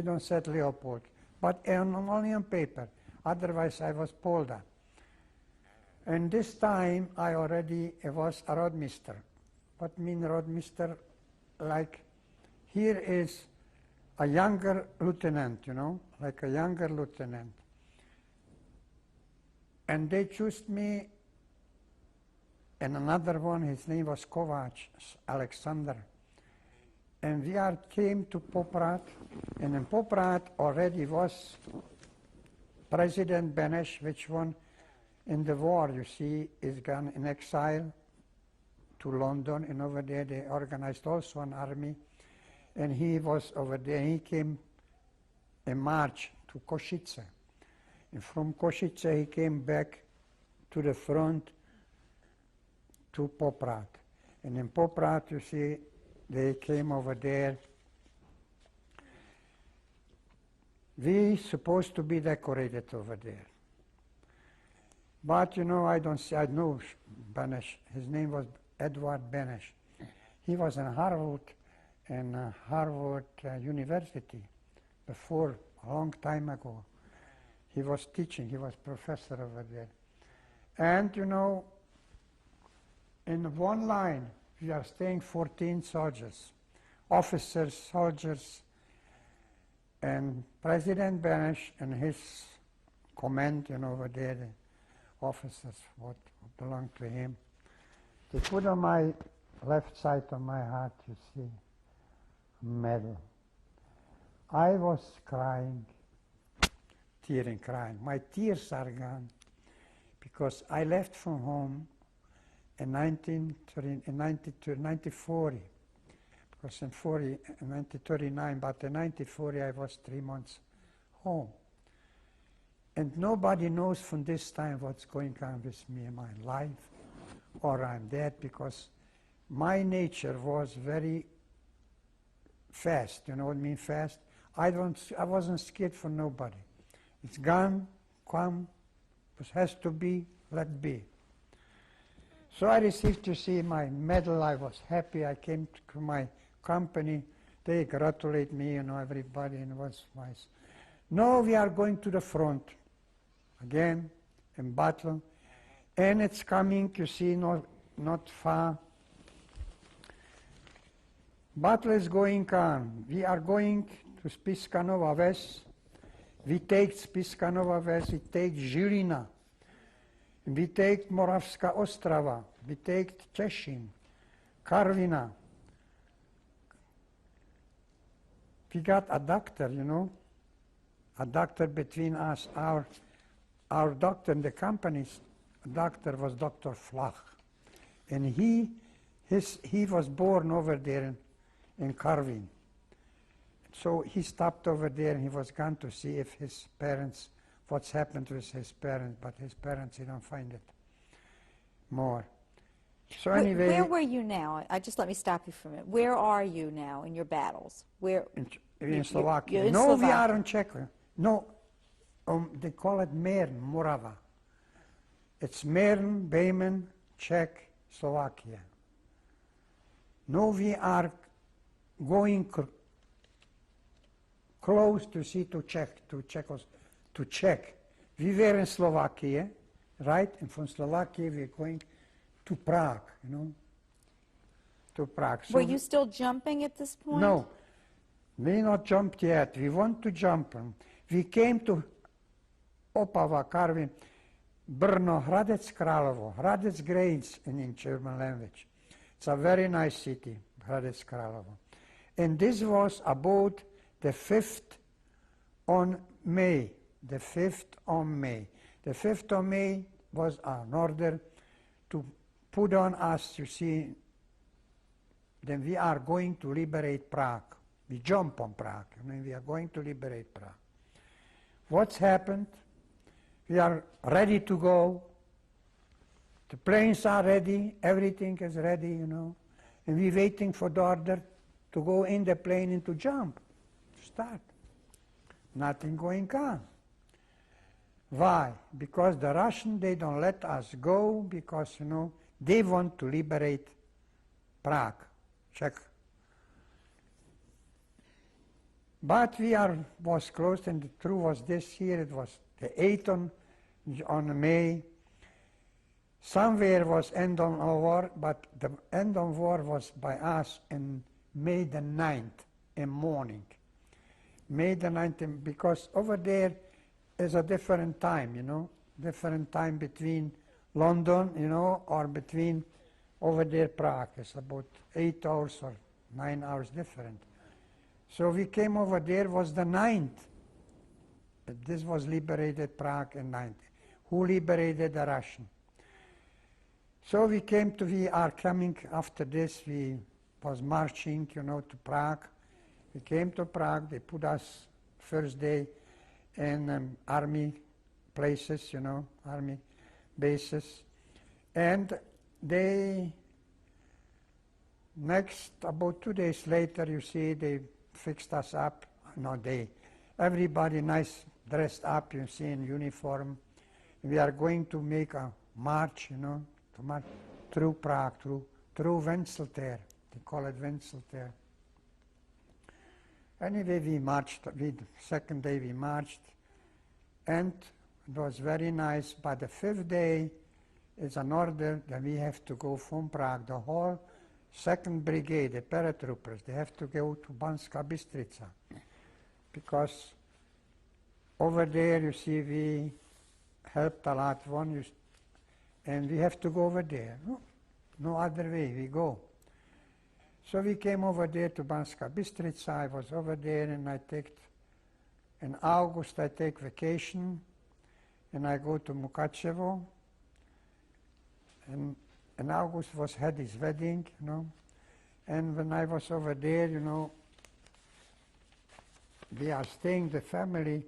don't say Leopold, but only on paper. Otherwise, I was Polda. And this time, I already was a Rodmister. What mean Rodmister? Like, here is a younger lieutenant, you know, like a younger lieutenant. And they chose me, and another one, his name was Kovac, Alexander. And we came to Poprad, and in Poprad already was President Beneš, which one in the war, you see, is gone in exile to London, and over there they organized also an army, and he was over there. He came in March to Košice, and from Košice he came back to the front to Poprad. And in Poprad, you see, they came over there. We supposed to be decorated over there. But, you know, I know Beneš. His name was Edward Beneš. He was in Harvard, in Harvard University before, a long time ago. He was teaching, he was professor over there. And you know, in one line, we are staying 14 soldiers, officers, soldiers, and President Benesh and his command, you know, over there, the officers what belong to him. They put on my left side of my heart, you see, a medal. I was crying, tearing, crying. My tears are gone because I left from home in 1940, because in 1939, but in 1940 I was 3 months home. And nobody knows from this time what's going on with me in my life, or I'm dead, because my nature was very fast. You know what I mean, fast? I wasn't scared for nobody. It's gone, come, it has to be, let be. So I received, you see, my medal. I was happy. I came to my company. They congratulate me, you know, everybody, and it was nice. Now we are going to the front again in battle, and it's coming, you see, not far. Battle is going on. We are going to Spišská Nová Ves. We take Spišská Nová Ves, we take Žilina, we take Moravská Ostrava, we take Těšín, Karviná. We got a doctor, you know, a doctor between us. Our doctor in the company's doctor was Dr. Flach. And he was born over there in Karvin. So he stopped over there and he was gone to see if his parents, what's happened with his parents, but his parents, he don't find it more. So anyway. Where were you now? Let me stop you for a minute. Where are you now in your battles? Where? In Slovakia. You're in No, Slovakia. we are in Czechia. No, they call it Mern, Morava. It's Mern, Bejmen, Czech, Slovakia. No, we are going close to see to Czech. We were in Slovakia, right? And from Slovakia we are going to Prague, you know, to Prague. So were you still jumping at this point? No, we not jumped yet. We want to jump. We came to Opava, Karvin, Brno, Hradec Králové, Hradec Graz in German language. It's a very nice city, Hradec Králové. And this was about the 5th on May. The 5th on May. The 5th of May was an order to put on us, you see, then we are going to liberate Prague. We jump on Prague. I mean, we are going to liberate Prague. What's happened? We are ready to go. The planes are ready. Everything is ready, you know. And we're waiting for the order to go in the plane and to jump, to start. Nothing going on. Why? Because the Russians, they don't let us go because, you know, they want to liberate Prague, Czech. But was closed, and the truth was this year, it was the 8th on May. Somewhere was end of war, but the end of war was by us in May the 9th in morning. May the 9th, because over there is a different time, you know, different time between London, you know, or between over there Prague. It's about 8 hours or 9 hours different. So we came over there, was the 9th. This was liberated Prague in 9th. Who liberated the Russian? So we are coming after this, we was marching, you know, to Prague. We came to Prague, they put us first day in army places, you know, army bases. And they, about 2 days later, you see, they fixed us up. No, everybody nice dressed up, you see, in uniform. We are going to make a march, you know, to march through Prague, through Wenzelter. They call it Wenzelter. Anyway, we marched, second day we marched, and it was very nice. But the fifth day is an order that we have to go from Prague. The whole second brigade, the paratroopers, they have to go to Banska Bystrica. Because over there, you see, we helped a lot, and we have to go over there. No other way, we go. So we came over there to Banska Bystrica. I was over there, and in August I take vacation, and I go to Mukachevo. And in August had his wedding, you know. And when I was over there, you know, we are staying the family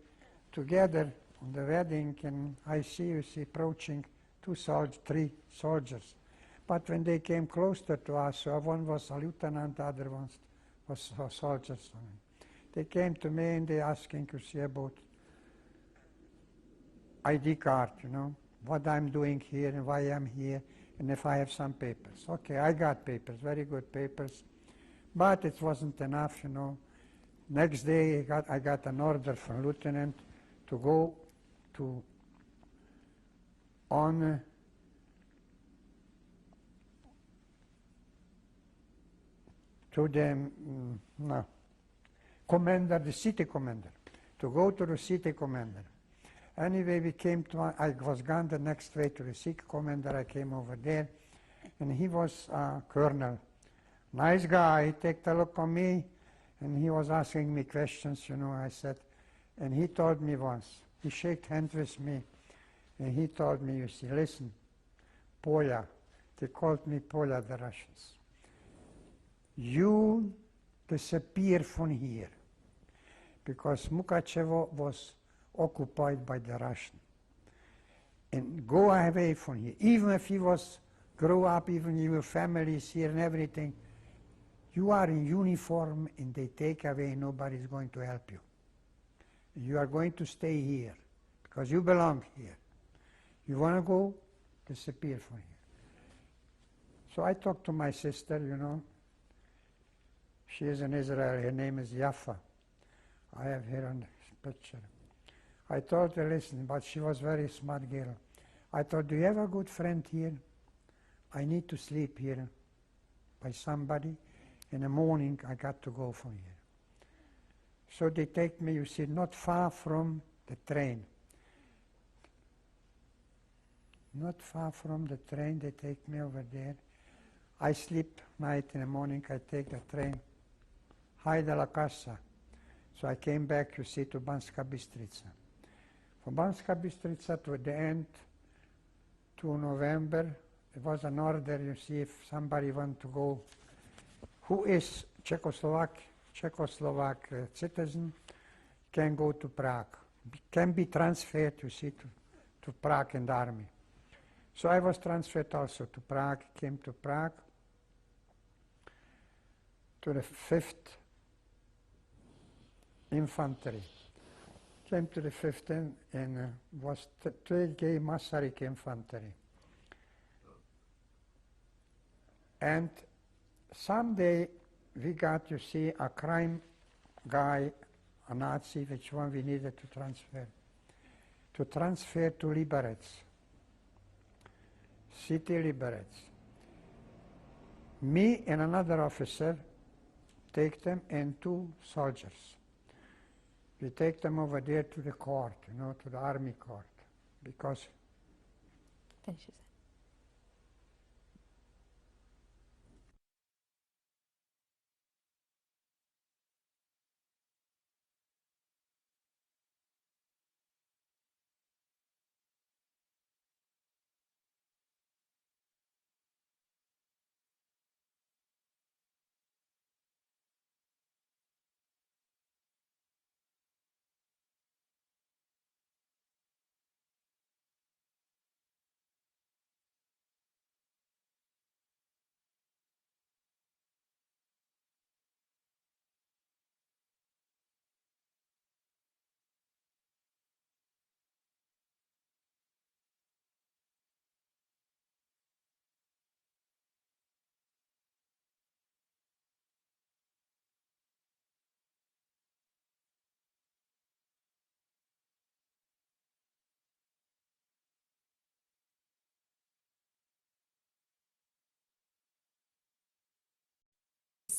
together on the wedding, and I see approaching 3 soldiers. But when they came closer to us, one was a lieutenant, the other one was soldiers. They came to me and they asking, about ID card, you know, what I'm doing here and why I'm here, and if I have some papers. Okay, I got papers, very good papers, but it wasn't enough, you know. Next day, I got an order from lieutenant to go to the commander, the city commander, to go to the city commander. Anyway, I was gone the next way to the city commander. I came over there, and he was a colonel. Nice guy. He took a look on me, and he was asking me questions, you know. I said, and he told me once, he shook hands with me, and he told me, you see, listen, Polya, they called me Polya, the Russians. You disappear from here, because Mukachevo was occupied by the Russian. And go away from here. Even if he grow up, even your family is here and everything, you are in uniform and they take away, nobody's going to help you. You are going to stay here, because you belong here. You want to go, disappear from here. So I talked to my sister, you know. She is in Israel. Her name is Yafa. I have her on the picture. I told her, listen, but she was a very smart girl. I told, do you have a good friend here? I need to sleep here by somebody. In the morning, I got to go from here. So they take me, you see, not far from the train. Not far from the train, they take me over there. I sleep night, in the morning I take the train. High de la Casa. So I came back, you see, to Banska Bystrica. From Banska Bystrica to the end, to November, there was an order, you see, if somebody want to go, who is Czechoslovak citizen, can go to Prague. Can be transferred, you see, to Prague in the army. So I was transferred also to Prague, came to Prague, to the 5th Infantry. Came to the 5th and was 3G Masaryk Infantry. And someday we got, you see, a crime guy, a Nazi, which one we needed to transfer to Liberec, city Liberec. Me and another officer take them and 2 soldiers. We take them over there to the court, you know, to the army court, because Finishes.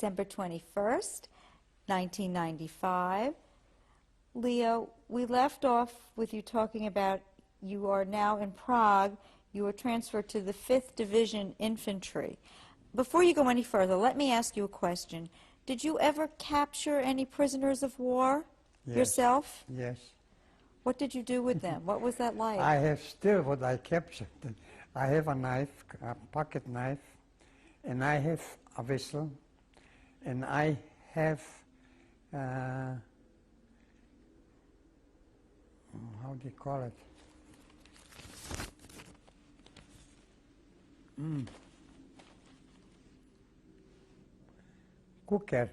December 21st, 1995. Leo, we left off with you talking about you are now in Prague. You were transferred to the 5th Division Infantry. Before you go any further, let me ask you a question. Did you ever capture any prisoners of war yourself? Yes. What did you do with them? What was that like? I have still what I captured. I have a knife, a pocket knife, and I have a whistle, and I have, how do you call it? Cooker.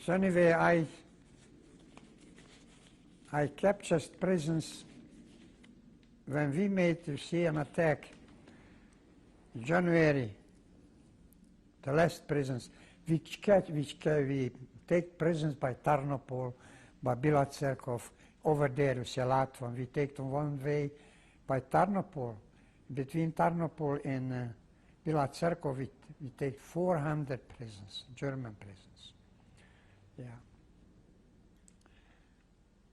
So anyway, I captured prisons when we made, you see, an attack. January, the last prisons, we take prisons by Tarnopol, by Bila Cerkov, over there, you see, Latvan. We take them one way by Tarnopol. Between Tarnopol and Bila Cerkov, we take 400 prisons, German prisons. Yeah.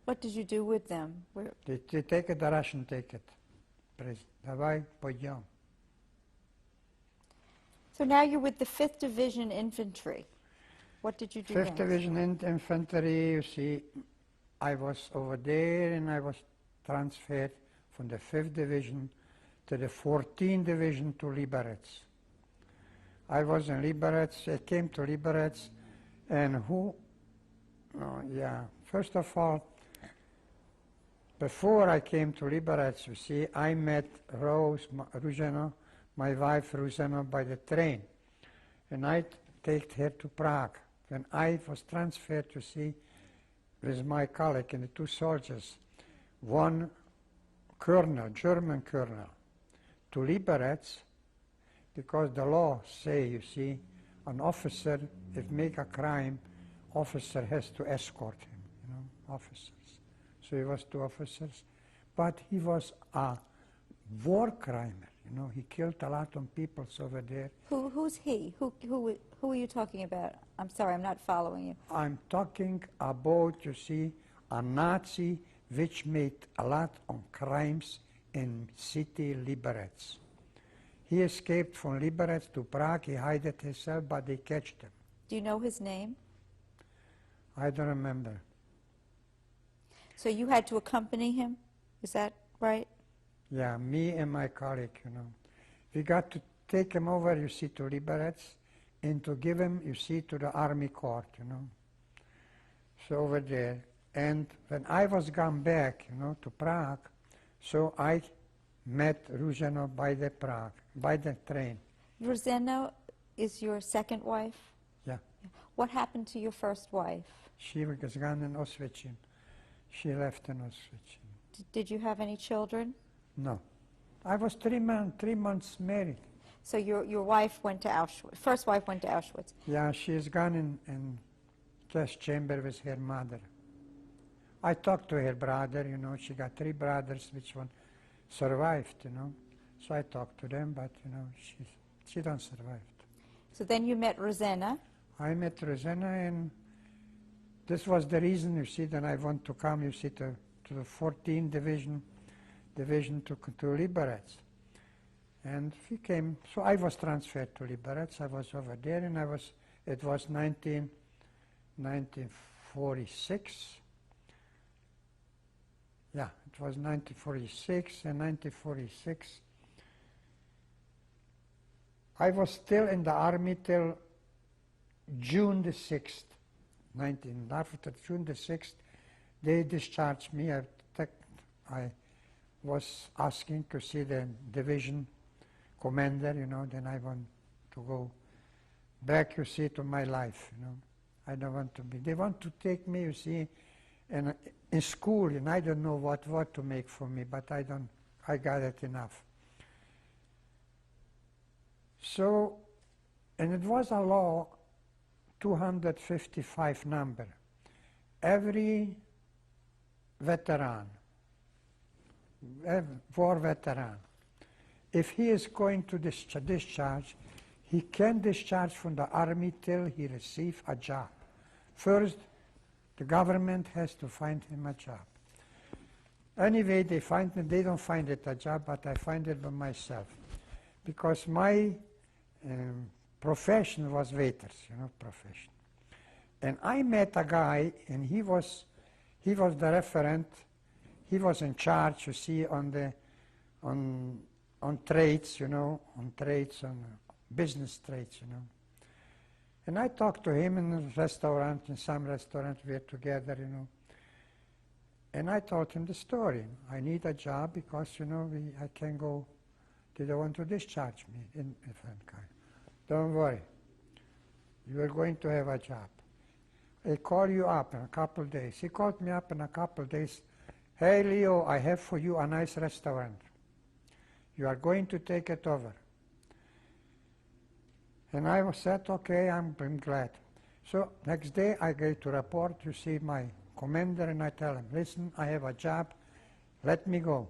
What did you do with them? They take it, the Russian take it. Давай, пойдем. So now you're with the 5th Division Infantry. What did you do 5th next? Division Infantry, you see, I was over there and I was transferred from the 5th Division to the 14th Division to Liberec. I was in Liberec, I came to Liberec, and first of all, before I came to Liberec, you see, I met Ruzena, my wife Ruzena, by the train, and I take her to Prague. When I was transferred, you see, with my colleague and the 2 soldiers, one colonel, German colonel, to Liberec, because the law say, you see, an officer, if make a crime, officer has to escort him, you know, officers. So he was 2 officers, but he was a war crimer, you know, he killed a lot of people over there. Who's he? Who are you talking about? I'm sorry, I'm not following you. I'm talking about, you see, a Nazi which made a lot of crimes in city Liberec. He escaped from Liberec to Prague, he hid himself, but they catched him. Do you know his name? I don't remember. So you had to accompany him? Is that right? Yeah, me and my colleague, you know. We got to take him over, you see, to Liberec, and to give him, you see, to the army court, you know. So over there. And when I was gone back, you know, to Prague, so I met Ruzeno by the Prague, by the train. Ruzeno is your second wife? Yeah. What happened to your first wife? She was gone in Oswiecim. She left in Oswiecim. Did you have any children? No. I was 3 months married. So your wife went to Auschwitz, first wife went to Auschwitz. Yeah, she is gone in gas chamber with her mother. I talked to her brother, you know, she got 3 brothers, which one survived, you know. So I talked to them, but, you know, she don't survive. So then you met Rosena. I met Rosena, and this was the reason, you see, that I want to come, you see, to the 14th division to Liberec. And we came, so I was transferred to Liberec. I was over there, and it was 1946. Yeah, it was 1946, and 1946. I was still in the army till June the 6th, after June the 6th, they discharged me. I was asking to see the division commander, you know, then I want to go back, you see, to my life, you know. I don't want to be, they want to take me, you see, in school, and I don't know what to make for me, but I got it enough. So, and it was a law, 255 number. Every veteran, war veteran, if he is going to discharge, he can't discharge from the army till he receives a job. First, the government has to find him a job. Anyway, they don't find it a job, but I find it by myself. Because my profession was waiters, profession. And I met a guy, and he was the referent. He was in charge, you see, on trades, on business trades, And I talked to him in a restaurant, in some restaurant, we were together, And I told him the story. I need a job because, I can go. They don't want to discharge me in different kind. Don't worry. You are going to have a job. I call you up in a couple of days. He called me up in a couple of days. Hey, Leo, I have for you a nice restaurant. You are going to take it over. And I said, okay, I'm glad. So next day I go to report to see my commander, and I tell him, listen, I have a job, let me go.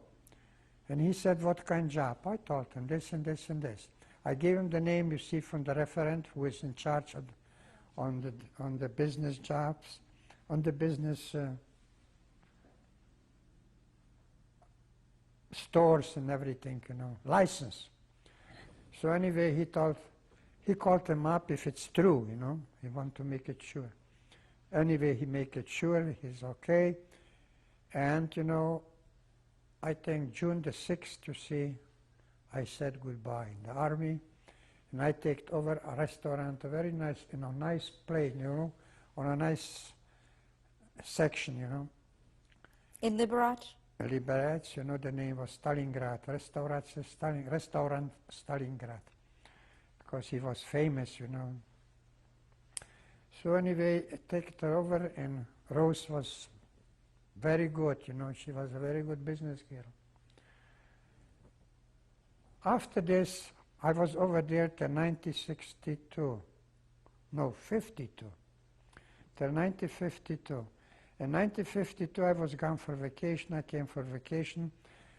And he said, what kind of job? I told him this and this and this. I gave him the name you see from the referent who is in charge of on the business jobs, on the business stores and everything, license. So anyway, he called him up if it's true, he want to make it sure. Anyway, he make it sure he's okay. And, I think June the 6th, you see, I said goodbye in the army. And I take over a restaurant, a very nice, in a nice place, on a nice section, In Liberec? Liberec, the name was Stalingrad, Restaurant Stalingrad, because he was famous, So anyway, I take it over, and Rose was very good, she was a very good business girl. After this, I was over there till 1962. No, 52. Till 1952. In 1952, I was gone for vacation. I came for vacation.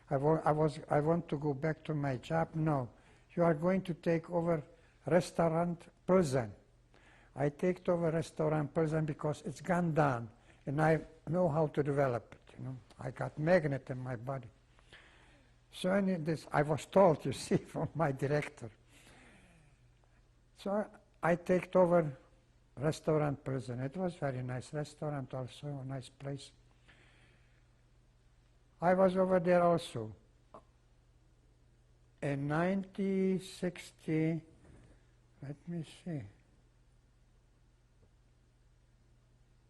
I want to go back to my job. No, you are going to take over restaurant Pilsen. I take over restaurant Pilsen because it's gone down, and I know how to develop it. I got magnet in my body. So I was told, you see, from my director. So I take over restaurant Pilsen. It was very nice restaurant also, a nice place. I was over there also. In 1960, let me see.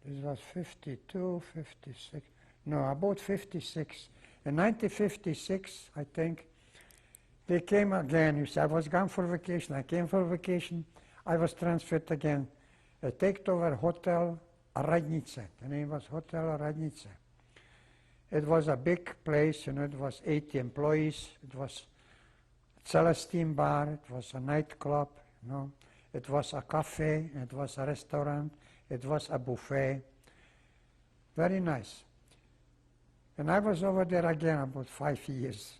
This was 52, 56, no, about 56. In 1956, I think, they came again. You see, I was gone for vacation. I came for vacation. I was transferred again. I take over Hotel Radnice. The name was Hotel Radnice. It was a big place, it was 80 employees. It was Celestine bar. It was a nightclub, It was a cafe. It was a restaurant. It was a buffet. Very nice. And I was over there again about 5 years.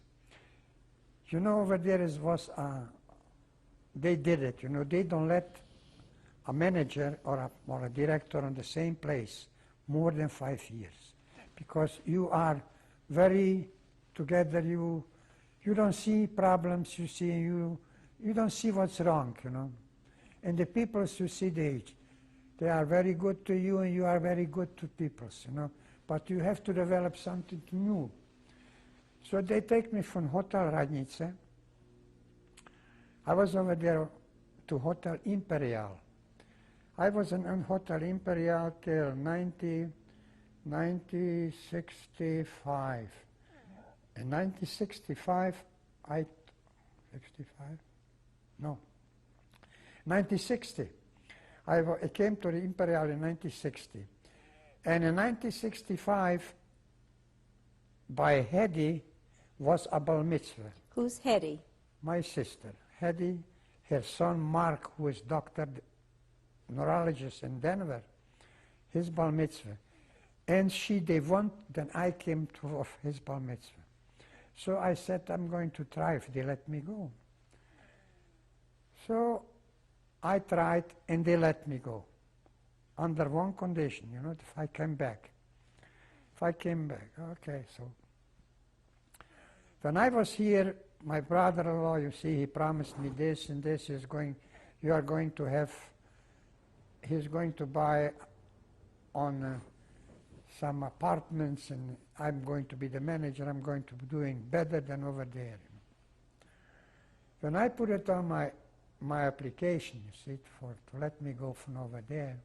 Over there they did it, they don't let a manager or a director on the same place more than 5 years. Because you are very together, you don't see problems, you don't see what's wrong, And the people you see, they are very good to you, and you are very good to people, But you have to develop something new. So they take me from Hotel Radnice. I was over there to Hotel Imperial. I was in Hotel Imperial till 1965. In 1965, 1960. I came to the Imperial in 1960. And in 1965, by Hedy was a bar mitzvah. Who's Hedy? My sister. Hedy, her son Mark, who is doctor, neurologist in Denver, his bar mitzvah. And then I came to his bar mitzvah. So I said, I'm going to try if they let me go. So I tried, and they let me go. Under one condition, you know, if I came back. If I came back, okay, so. When I was here, my brother-in-law, you see, he promised me this and this. He's going to buy on some apartments, and I'm going to be the manager. I'm going to be doing better than over there. When I put it on my application, you see, to let me go from over there,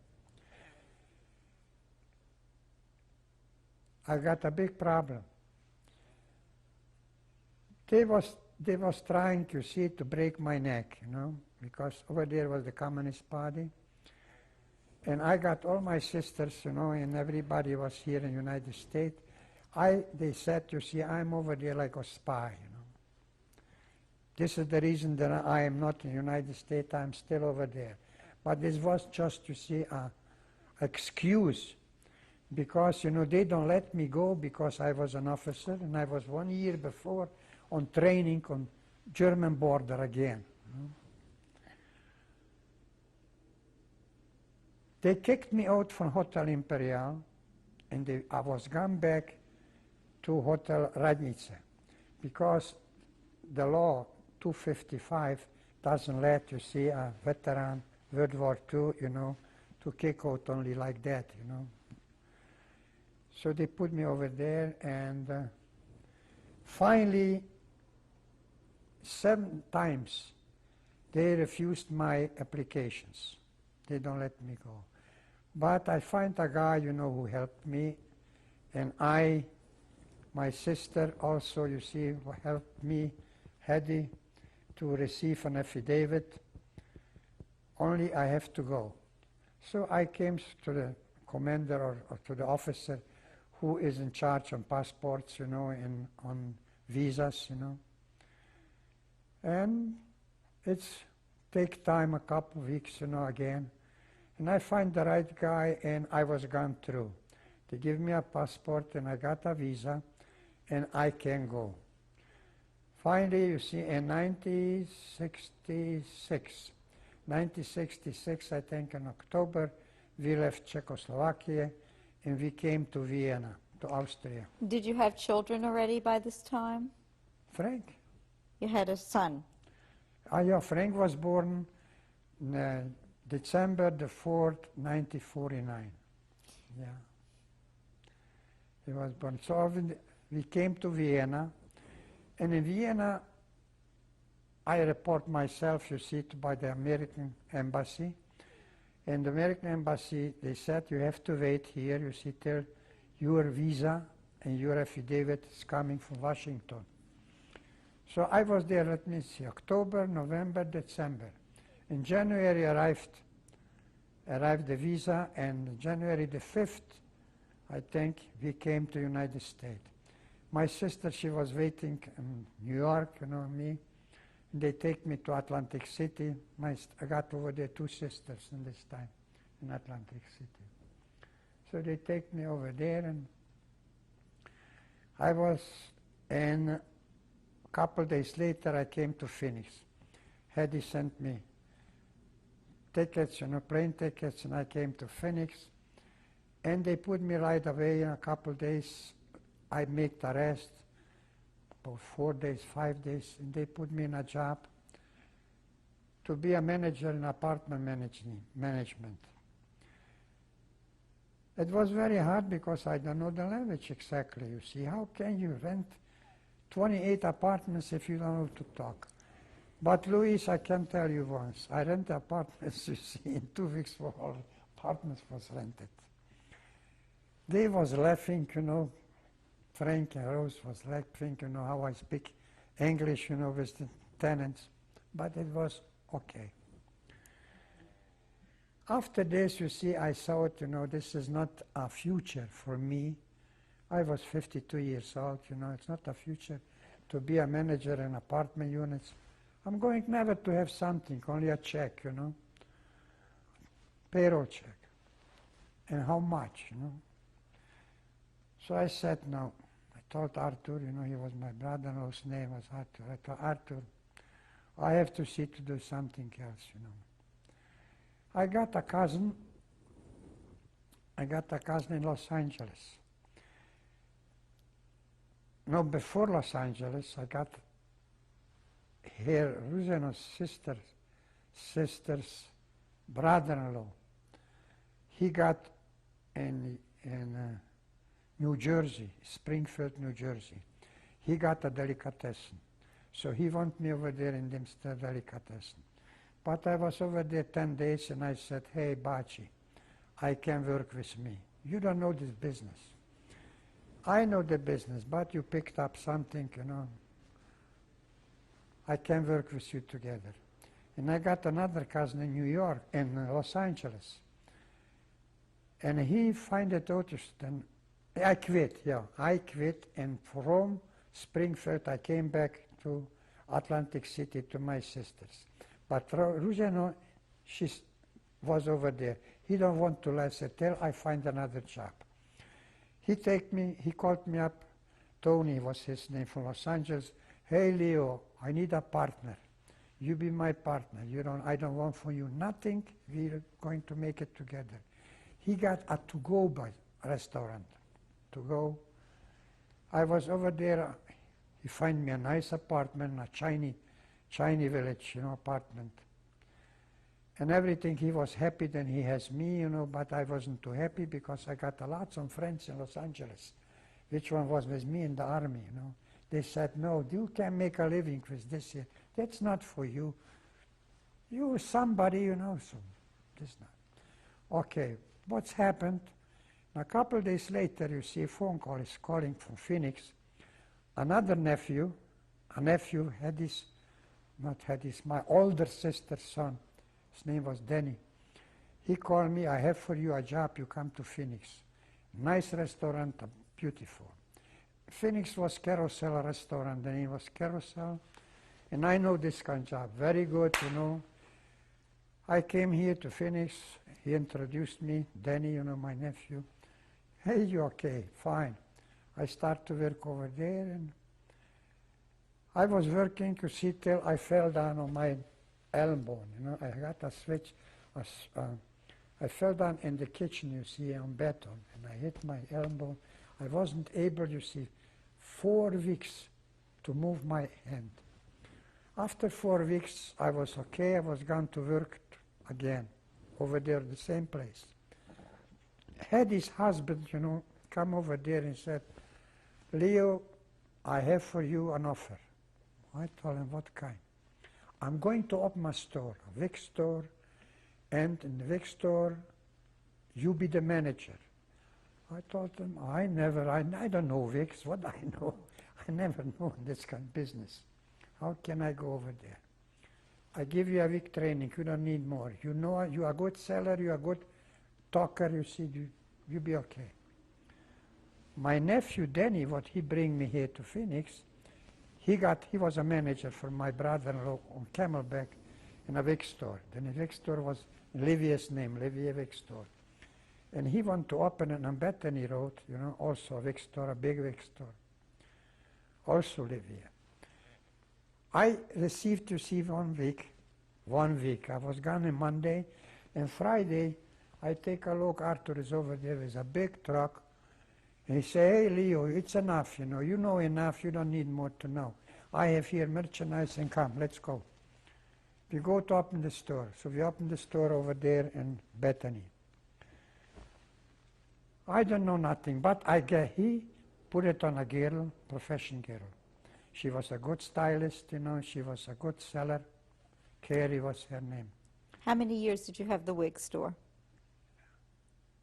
I got a big problem. They was trying, you see, to break my neck, you know, because over there was the Communist Party. And I got all my sisters, you know, and everybody was here in the United States. They said, you see, I'm over there like a spy, you know. This is the reason that I am not in the United States, I'm still over there. But this was just, you see, an excuse. Because, you know, they don't let me go because I was an officer, and I was 1 year before on training on German border again. You know. They kicked me out from Hotel Imperial, and I was gone back to Hotel Radnice, because the law 255 doesn't let, you see, a veteran, World War II, you know, to kick out only like that, you know. So they put me over there, and finally, 7 times they refused my applications. They don't let me go. But I find a guy, you know, who helped me, and my sister also, you see, helped me, Hedy, to receive an affidavit. Only I have to go. So I came to the commander or to the officer who is in charge on passports, you know, and on visas, you know. And it's take time, a couple of weeks, you know, again. And I find the right guy, and I was gone through. They give me a passport, and I got a visa, and I can go. Finally, you see, in 1966, I think in October, we left Czechoslovakia, and we came to Vienna, to Austria. Did you have children already by this time? Frank? You had a son. Yeah, Frank was born December the 4th, 1949. Yeah. He was born. So we came to Vienna, and in Vienna, I report myself, you see, by the American embassy. And the American embassy, they said, you have to wait here, you see, till your visa and your affidavit is coming from Washington. So I was there, let me see, October, November, December. In January arrived the visa, and January the 5th, I think, we came to United States. My sister, she was waiting in New York, you know, me. They take me to Atlantic City. I got over there 2 sisters in this time, in Atlantic City. So they take me over there, and I was, and a couple days later, I came to Phoenix. Hedy sent me tickets, you know, plane tickets, and I came to Phoenix. And they put me right away in a couple days. I made the arrest, about 4 days, 5 days, and they put me in a job to be a manager in apartment management. It was very hard because I don't know the language exactly, you see. How can you rent 28 apartments if you don't know to talk? But Louis, I can tell you once, I rent apartments, you see, in 2 weeks for all apartments was rented. They was laughing, you know, Frank and Rose was laughing, you know, how I speak English, you know, with the tenants, but it was okay. After this, you see, I thought, you know, this is not a future for me. I was 52 years old, you know, it's not a future to be a manager in apartment units. I'm going never to have something, only a check, you know, payroll check. And how much, you know? So I said no. I told Arthur, you know, he was my brother-in-law's name was Arthur. I told Arthur, I have to see to do something else, you know. I got a cousin in Los Angeles. No, before Los Angeles, I got here Ruzeno's sister's brother-in-law. He got in New Jersey, Springfield, New Jersey. He got a delicatessen. So he wanted me over there in the delicatessen. But I was over there 10 days and I said, hey, Bachi, I can work with me. You don't know this business. I know the business, but you picked up something, you know. I can work with you together. And I got another cousin in New York, in Los Angeles. And he found it out, and I quit, and from Springfield I came back to Atlantic City to my sisters. But Ruzeno, she was over there. He don't want to let her till I find another job. He called me up, Tony was his name, from Los Angeles. Hey Leo, I need a partner. You be my partner. I don't want for you nothing. We're going to make it together. He got a to-go restaurant. To go. I was over there. He find me a nice apartment, a Chinese village, apartment. And everything, he was happy, then he has me, but I wasn't too happy because I got a lot of friends in Los Angeles. Which one was with me in the army, They said, no, you can make a living with this here. That's not for you. You somebody, so this not. Okay, what's happened? A couple of days later, you see a phone call is calling from Phoenix. Another nephew, my older sister's son. His name was Denny. He called me, I have for you a job, you come to Phoenix. Nice restaurant, beautiful. Phoenix was Carousel restaurant, the name was Carousel. And I know this kind of job, very good, I came here to Phoenix, he introduced me, Denny, my nephew. Hey, you okay, fine. I start to work over there, and I was working, you see, till I fell down on my elbow, I got a switch, I fell down in the kitchen, you see, on beton, and I hit my elbow. I wasn't able, you see, 4 weeks to move my hand. After 4 weeks, I was okay, I was going to work again, over there, the same place. Had his husband, come over there and said, Leo, I have for you an offer. I told him, what kind? I'm going to open a store, a wig store, and in the wig store, you be the manager. I told him, I don't know wigs, what I know? I never know this kind of business. How can I go over there? I give you a wig training, you don't need more. You know, you are a good seller, you are a good talker, you see, you be okay. My nephew, Denny, what he bring me here to Phoenix, he was a manager for my brother-in-law on Camelback in a wig store. Then the wig store was Livier's name, Livier Wig Store. And he wanted to open it on Bethany Road, also a wig store, a big wig store. Also Livier. I received 1 week. 1 week. I was gone on Monday, and Friday I take a look, Arthur is over there with a big truck. And he say, hey Leo, it's enough, you know enough, you don't need more to know. I have here merchandise and come, let's go. We go to open the store. So we open the store over there in Bethany. I don't know nothing, but he put it on a girl, profession girl. She was a good stylist, she was a good seller. Carrie was her name. How many years did you have the wig store?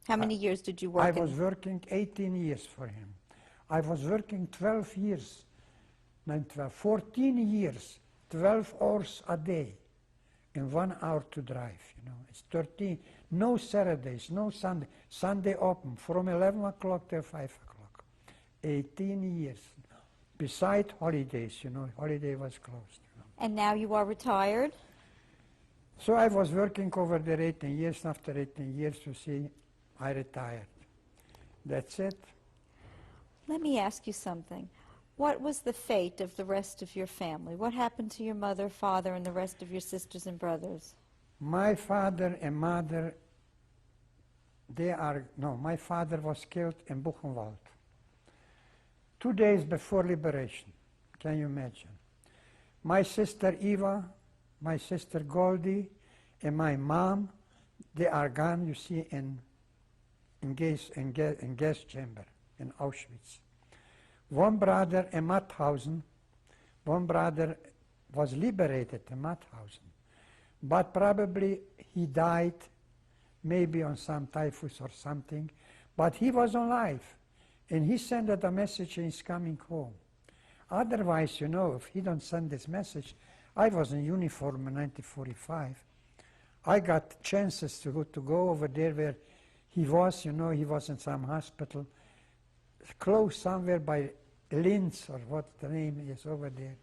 How many years did you work I was working 18 years for him. I was working 12 years, 14 years, 12 hours a day, and 1 hour to drive, It's 13, no Saturdays, no Sunday. Sunday open from 11 o'clock till 5 o'clock. 18 years. Beside holidays, holiday was closed. And now you are retired? So I was working over there 18 years. After 18 years, you see, I retired. That's it. Let me ask you something. What was the fate of the rest of your family? What happened to your mother, father, and the rest of your sisters and brothers? My father and mother, my father was killed in Buchenwald 2 days before liberation. Can you imagine? My sister Eva, my sister Goldie, and my mom, they are gone, you see, in gas chamber in Auschwitz. One brother in Mauthausen, one brother was liberated in Mauthausen, but probably he died maybe on some typhus or something, but he was alive, and he sent a message he's coming home. Otherwise, you know, if he don't send this message, I was in uniform in 1945. I got chances to go over there where he was, you know, he was in some hospital, close somewhere by Linz, or what the name is over there.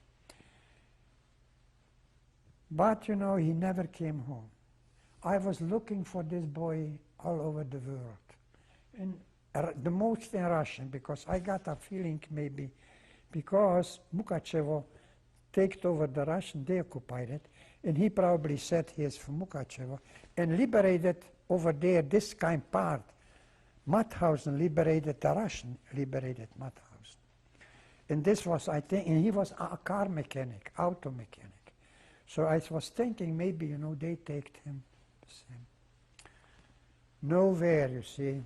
But, you know, he never came home. I was looking for this boy all over the world, and the most in Russian, because I got a feeling maybe because Mukachevo took over the Russian, they occupied it, and he probably said he is from Mukachevo, and liberated over there this kind part. Mauthausen liberated the Russian, liberated Mauthausen. And this was, I think, and he was a car mechanic, auto mechanic. So I was thinking maybe, you know, they take him the same. Nowhere, you see.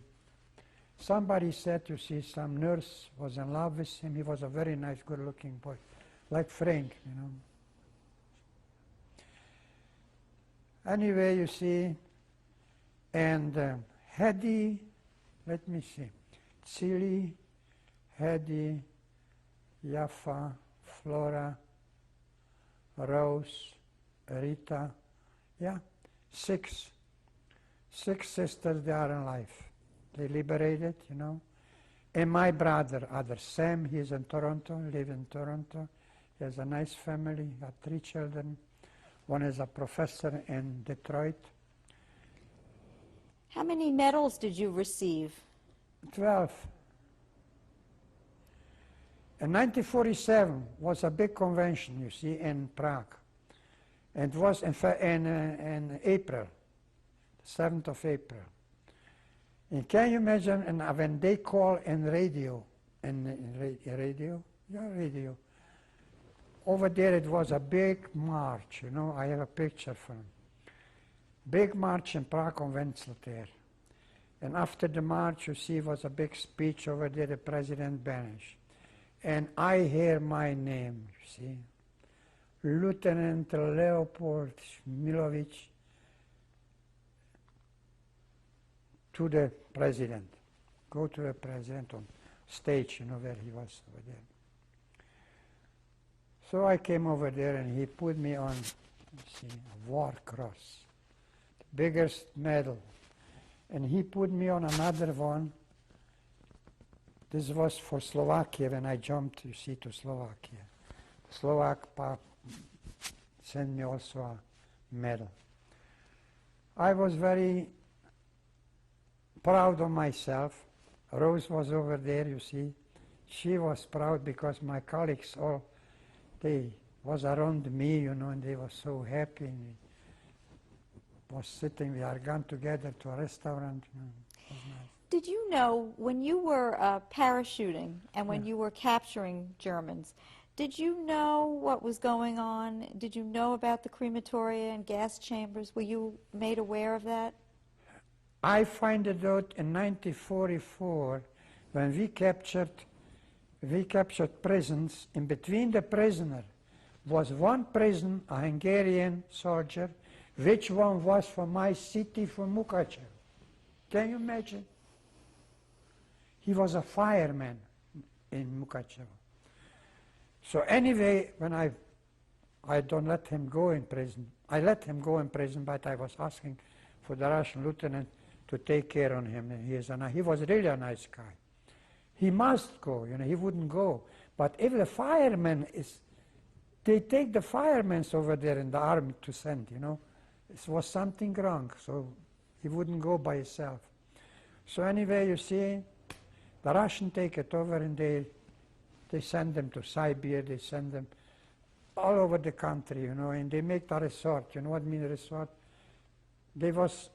Somebody said, you see, some nurse was in love with him. He was a very nice, good-looking boy, like Frank, you know. Anyway, you see, and Hedy, let me see, Tsili, Hedy, Yafa, Flora, Rose, Rita, yeah, six sisters, they are in life. They liberated, you know. And my brother, other Sam, he's in Toronto, live in Toronto. He has a nice family, got 3 children. One is a professor in Detroit. How many medals did you receive? 12. In 1947 was a big convention, you see, in Prague. And it was in April, 7th of April. And can you imagine, and when they call in radio, radio, over there it was a big march, you know, I have a picture from big march in Prague Convention there. And after the march, you see, was a big speech over there, the President Beneš. And I hear my name, you see, Lieutenant Leopold Smiljovic, to the president. Go to the president on stage, you know, where he was over there. So I came over there and he put me on, see, a war cross, the biggest medal. And he put me on another one. This was for Slovakia when I jumped, you see, to Slovakia. The Slovak Pop sent me also a medal. I was very proud of myself. Rose was over there, you see. She was proud because my colleagues all, they was around me, you know, and they were so happy. And we was sitting, we are gone together to a restaurant. You know, it was nice. Did you know, when you were parachuting and when you were capturing Germans, did you know what was going on? Did you know about the crematoria and gas chambers? Were you made aware of that? I find it out in 1944 when we captured prisons. In between the prisoner was one prison, a Hungarian soldier, which one was from my city, from Mukachevo. Can you imagine? He was a fireman in Mukachevo. So anyway, when I don't let him go in prison, I let him go in prison, but I was asking for the Russian lieutenant to take care of him. And he was really a nice guy. He must go, you know, he wouldn't go. But if the fireman is, they take the firemen over there in the army to send, you know. It was something wrong, so he wouldn't go by himself. So anyway, you see, the Russians take it over and they send them to Siberia, they send them all over the country, you know, and they make the resort. You know what I mean, resort? they was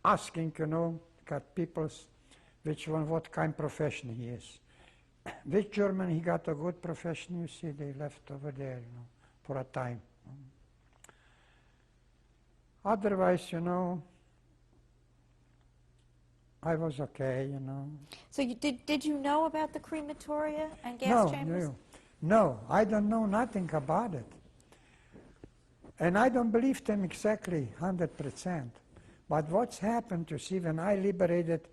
asking, you know, got people's, which one, what kind of profession he is. Which German he got a good profession, you see, they left over there, you know, for a time. Otherwise, you know, I was okay, you know. So did you know about the crematoria and gas No, chambers? no, I don't know nothing about it. And I don't believe them exactly 100%. But what's happened, you see, when I liberated,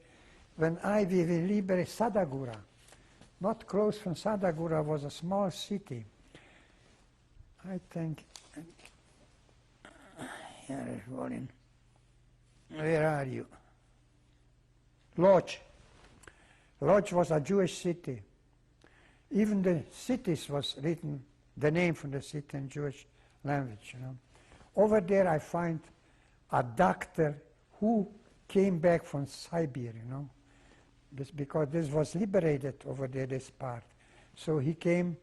we liberated Sadagura, not close from Sadagura was a small city. I think, here is Volin. Where are you? Lodz. Lodz was a Jewish city. Even the cities was written, the name from the city in Jewish language, you know. Over there I find a doctor who came back from Siberia, you know, because this was liberated over there, this part. So he came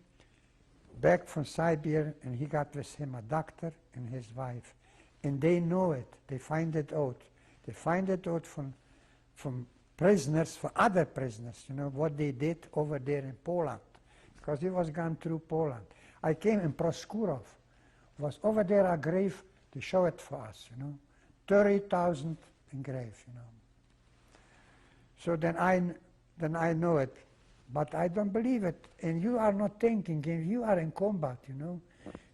back from Siberia and he got with him a doctor and his wife. And they know it, they find it out. They find it out from prisoners, for other prisoners, you know, what they did over there in Poland, because he was gone through Poland. I came in Proskurov, was over there a grave, to show it for us, you know, 30,000 engraved, you know. So then I know it, but I don't believe it, and you are not thinking, and you are in combat, you know,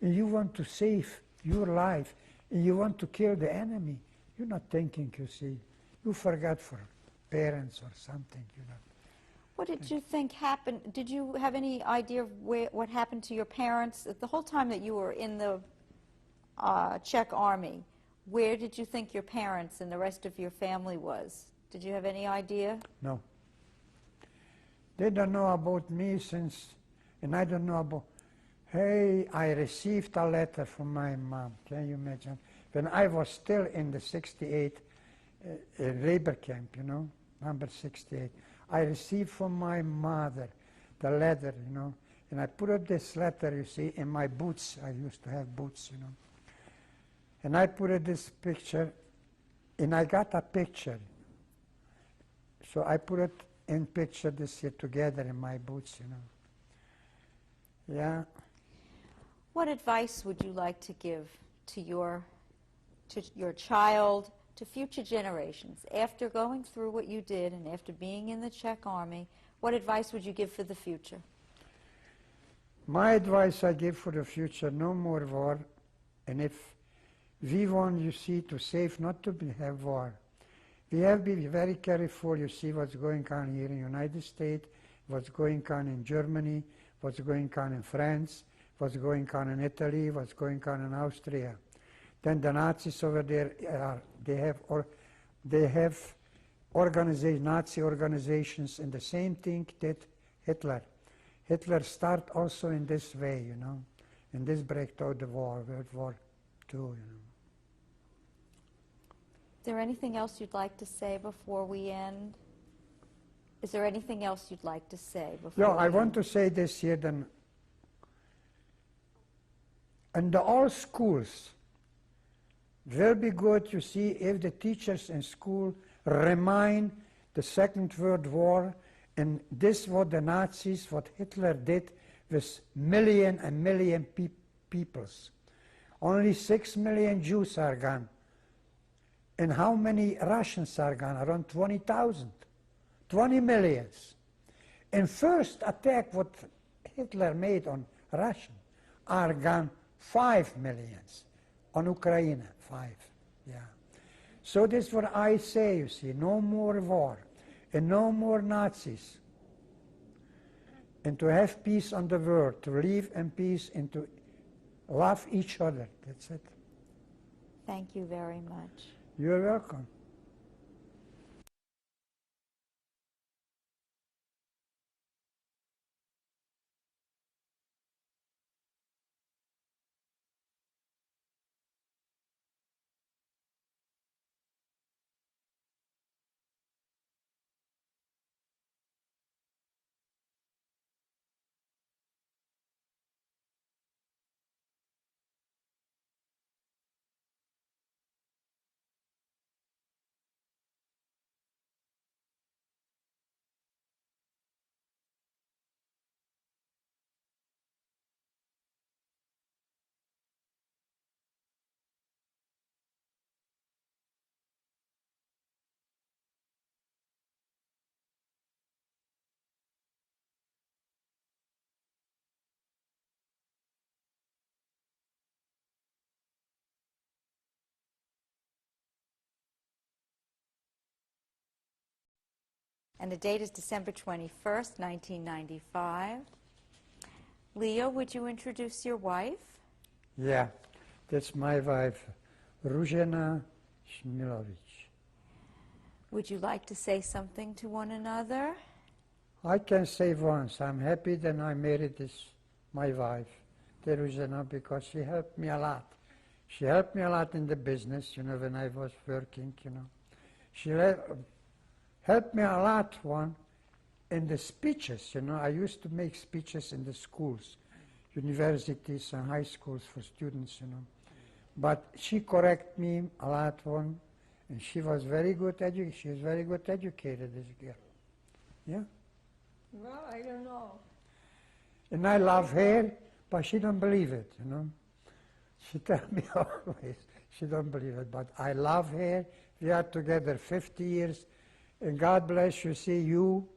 and you want to save your life, and you want to kill the enemy. You're not thinking, you see. You forgot for parents or something, you know. What did you think happened? Did you have any idea of what happened to your parents the whole time that you were in the Czech army? Where did you think your parents and the rest of your family was? Did you have any idea? No. They don't know about me since, and I don't know about, hey, I received a letter from my mom, can you imagine? When I was still in the 68 labor camp, you know, number 68, I received from my mother the letter, you know, and I put up this letter, you see, in my boots. I used to have boots, you know. And I put up this picture, and I got a picture. So I put it in picture this here together in my boots, you know. Yeah. What advice would you like to give to your child, to future generations, after going through what you did and after being in the Czech army? What advice would you give for the future? My advice I give for the future, no more war. And if we want, you see, to save, not to have war, we have to be very careful. You see what's going on here in the United States, what's going on in Germany, what's going on in France, what's going on in Italy, what's going on in Austria. Then the Nazis over there, they have Nazi organizations, and the same thing did Hitler. Hitler started also in this way, you know, and this break out the war, World War II, you know. Is there anything else you'd like to say before we end? Is there anything else you'd like to say before Yeah, we I end? want to say this here then. And all schools will be good, you see, if the teachers in school remind the Second World War, and this what the Nazis, what Hitler did with million and million peoples. Only 6 million Jews are gone. And how many Russians are gone? Around 20,000. 20 millions. And first attack what Hitler made on Russia are gone 5 millions. On Ukraine, 5. Yeah. So this is what I say, you see, no more war and no more Nazis. And to have peace on the world, to live in peace and to love each other. That's it. Thank you very much. You're welcome. And the date is December 21st, 1995. Leo, would you introduce your wife? Yeah, that's my wife, Smiljovic. Would you like to say something to one another? I can say once, I'm happy that I married my wife, Ruzhena, because she helped me a lot. She helped me a lot in the business, you know, when I was working, you know. She helped me a lot, in the speeches, you know. I used to make speeches in the schools, universities and high schools for students, you know. But she corrected me a lot, and she was very good she was very good educated, this girl. Yeah? Well, I don't know. And I love her, but she don't believe it, you know. She tells me always, she don't believe it, but I love her. We are together 50 years, and God bless you, see, you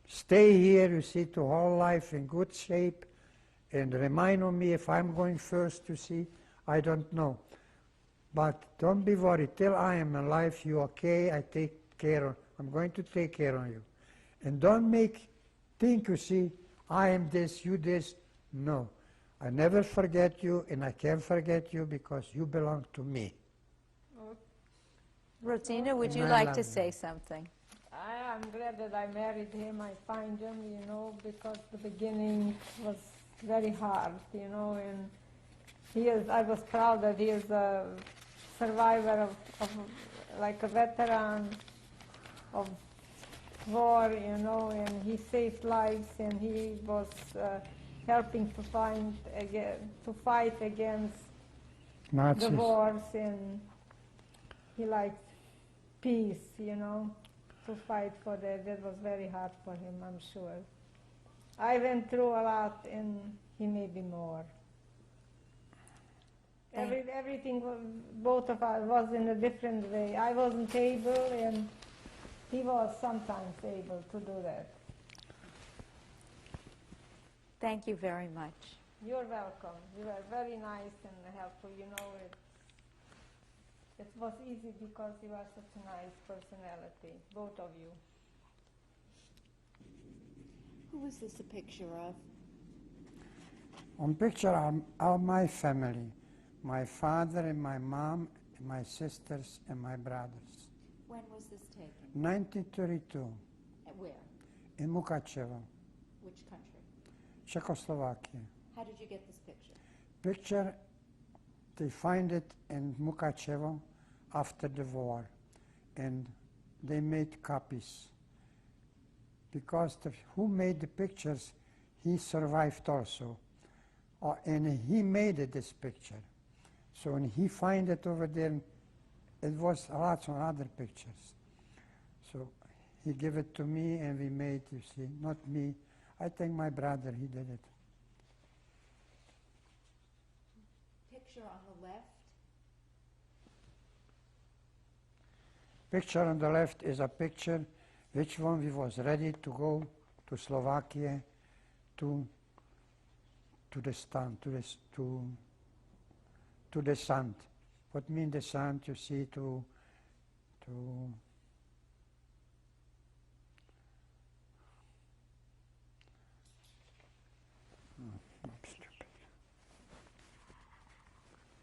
stay here, you see, to whole life in good shape, and remind me if I'm going first to see, I don't know. But don't be worried, till I am alive, you okay, I'm going to take care of you. And don't think, you see, I am this, you this. No. I never forget you, and I can't forget you because you belong to me. Rosina, would you And I like to love say you. something? I am glad that I married him. I find him, you know, because the beginning was very hard, you know, and I was proud that he is a survivor of like a veteran of war, you know, and he saved lives, and he was helping to fight against Nazis. the wars, and he liked peace, you know, to fight for that. That was very hard for him, I'm sure. I went through a lot, and he maybe more. Everything, both of us was in a different way. I wasn't able, and he was sometimes able to do that. Thank you very much. You're welcome. You were very nice and helpful. You know, it was easy because you are such a nice personality, both of you. Who is this a picture of? On picture of my family, my father and my mom, and my sisters and my brothers. When was this taken? 1932, At where? in Mukachevo, Which country? Czechoslovakia. How did you get this picture? Picture, they find it in Mukachevo after the war, and they made copies. Because who made the pictures, he survived also. And he made this picture. So when he find it over there, it was lots of other pictures. So he gave it to me, and we made, you see, not me. I think my brother, he did it. Picture on the left. Picture on the left is a picture which one we was ready to go to Slovakia to the stand, to the sant. What mean the sant? You see, I'm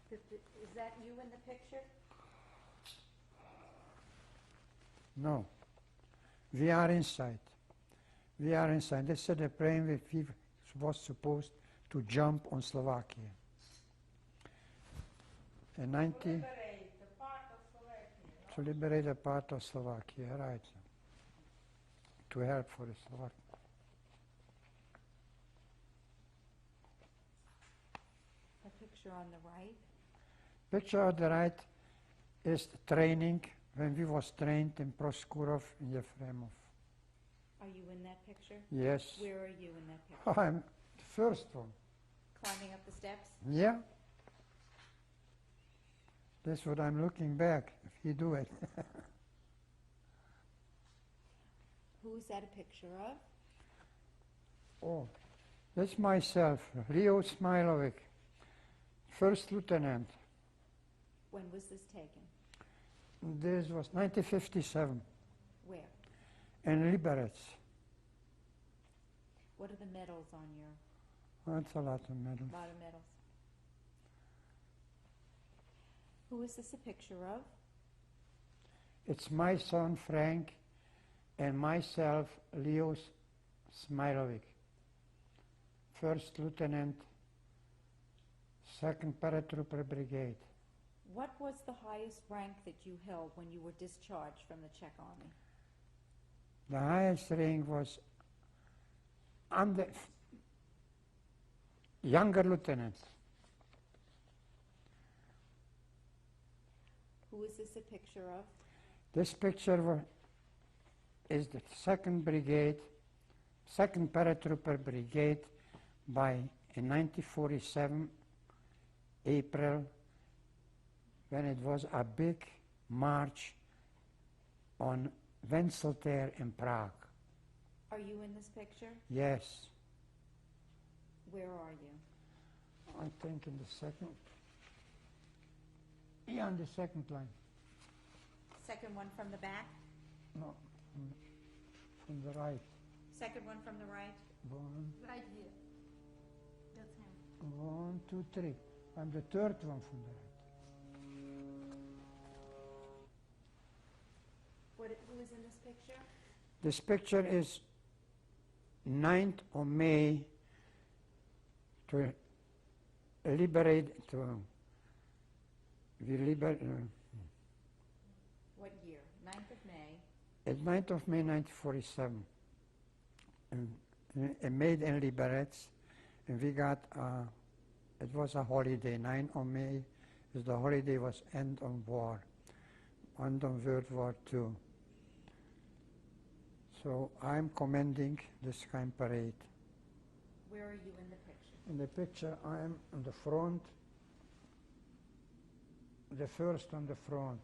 stupid. Is that you in the picture? No. We are inside. We are inside. This is the plane where we was supposed to jump on Slovakia. In 19... To liberate a part of Slovakia, right. To help for the Slovakia. A picture on the right. Picture on the right is the training, when we was trained in Proskurov and Yefremov. Are you in that picture? Yes. Where are you in that picture? I'm the first one. Climbing up the steps? Yeah. That's what I'm looking back, if you do it. Who is that a picture of? Oh, that's myself, Leo Smiljovic, first lieutenant. When was this taken? This was 1957 Where? and liberates. What are the medals on your, That's a lot of medals. lot of medals? Who is this a picture of? It's my son Frank and myself, Leo Smilowicz, First Lieutenant, 2nd Paratrooper Brigade. What was the highest rank that you held when you were discharged from the Czech Army? The highest rank was under younger lieutenant. Who is this a picture of? This picture is the 2nd Brigade, 2nd Paratrooper Brigade in 1947, April, when it was a big march on Wenzelter in Prague. Are you in this picture? Yes, Where are you? I think in the second, yeah, on the second line. Second one from the back? No, from the right. Second one from the right? One, Right here. That's him. 1, 2, 3. I'm the third one from the right. Who is in this picture? This picture is 9th of May to liberate, What year? 9th of May. at 9th of May 1947. And made in Liberec, and we got, it was a holiday, 9th of May, is the holiday was end of war, end of World War II. So I'm commanding this kind of parade. Where are you in the picture? In the picture, I am on the front, the first on the front.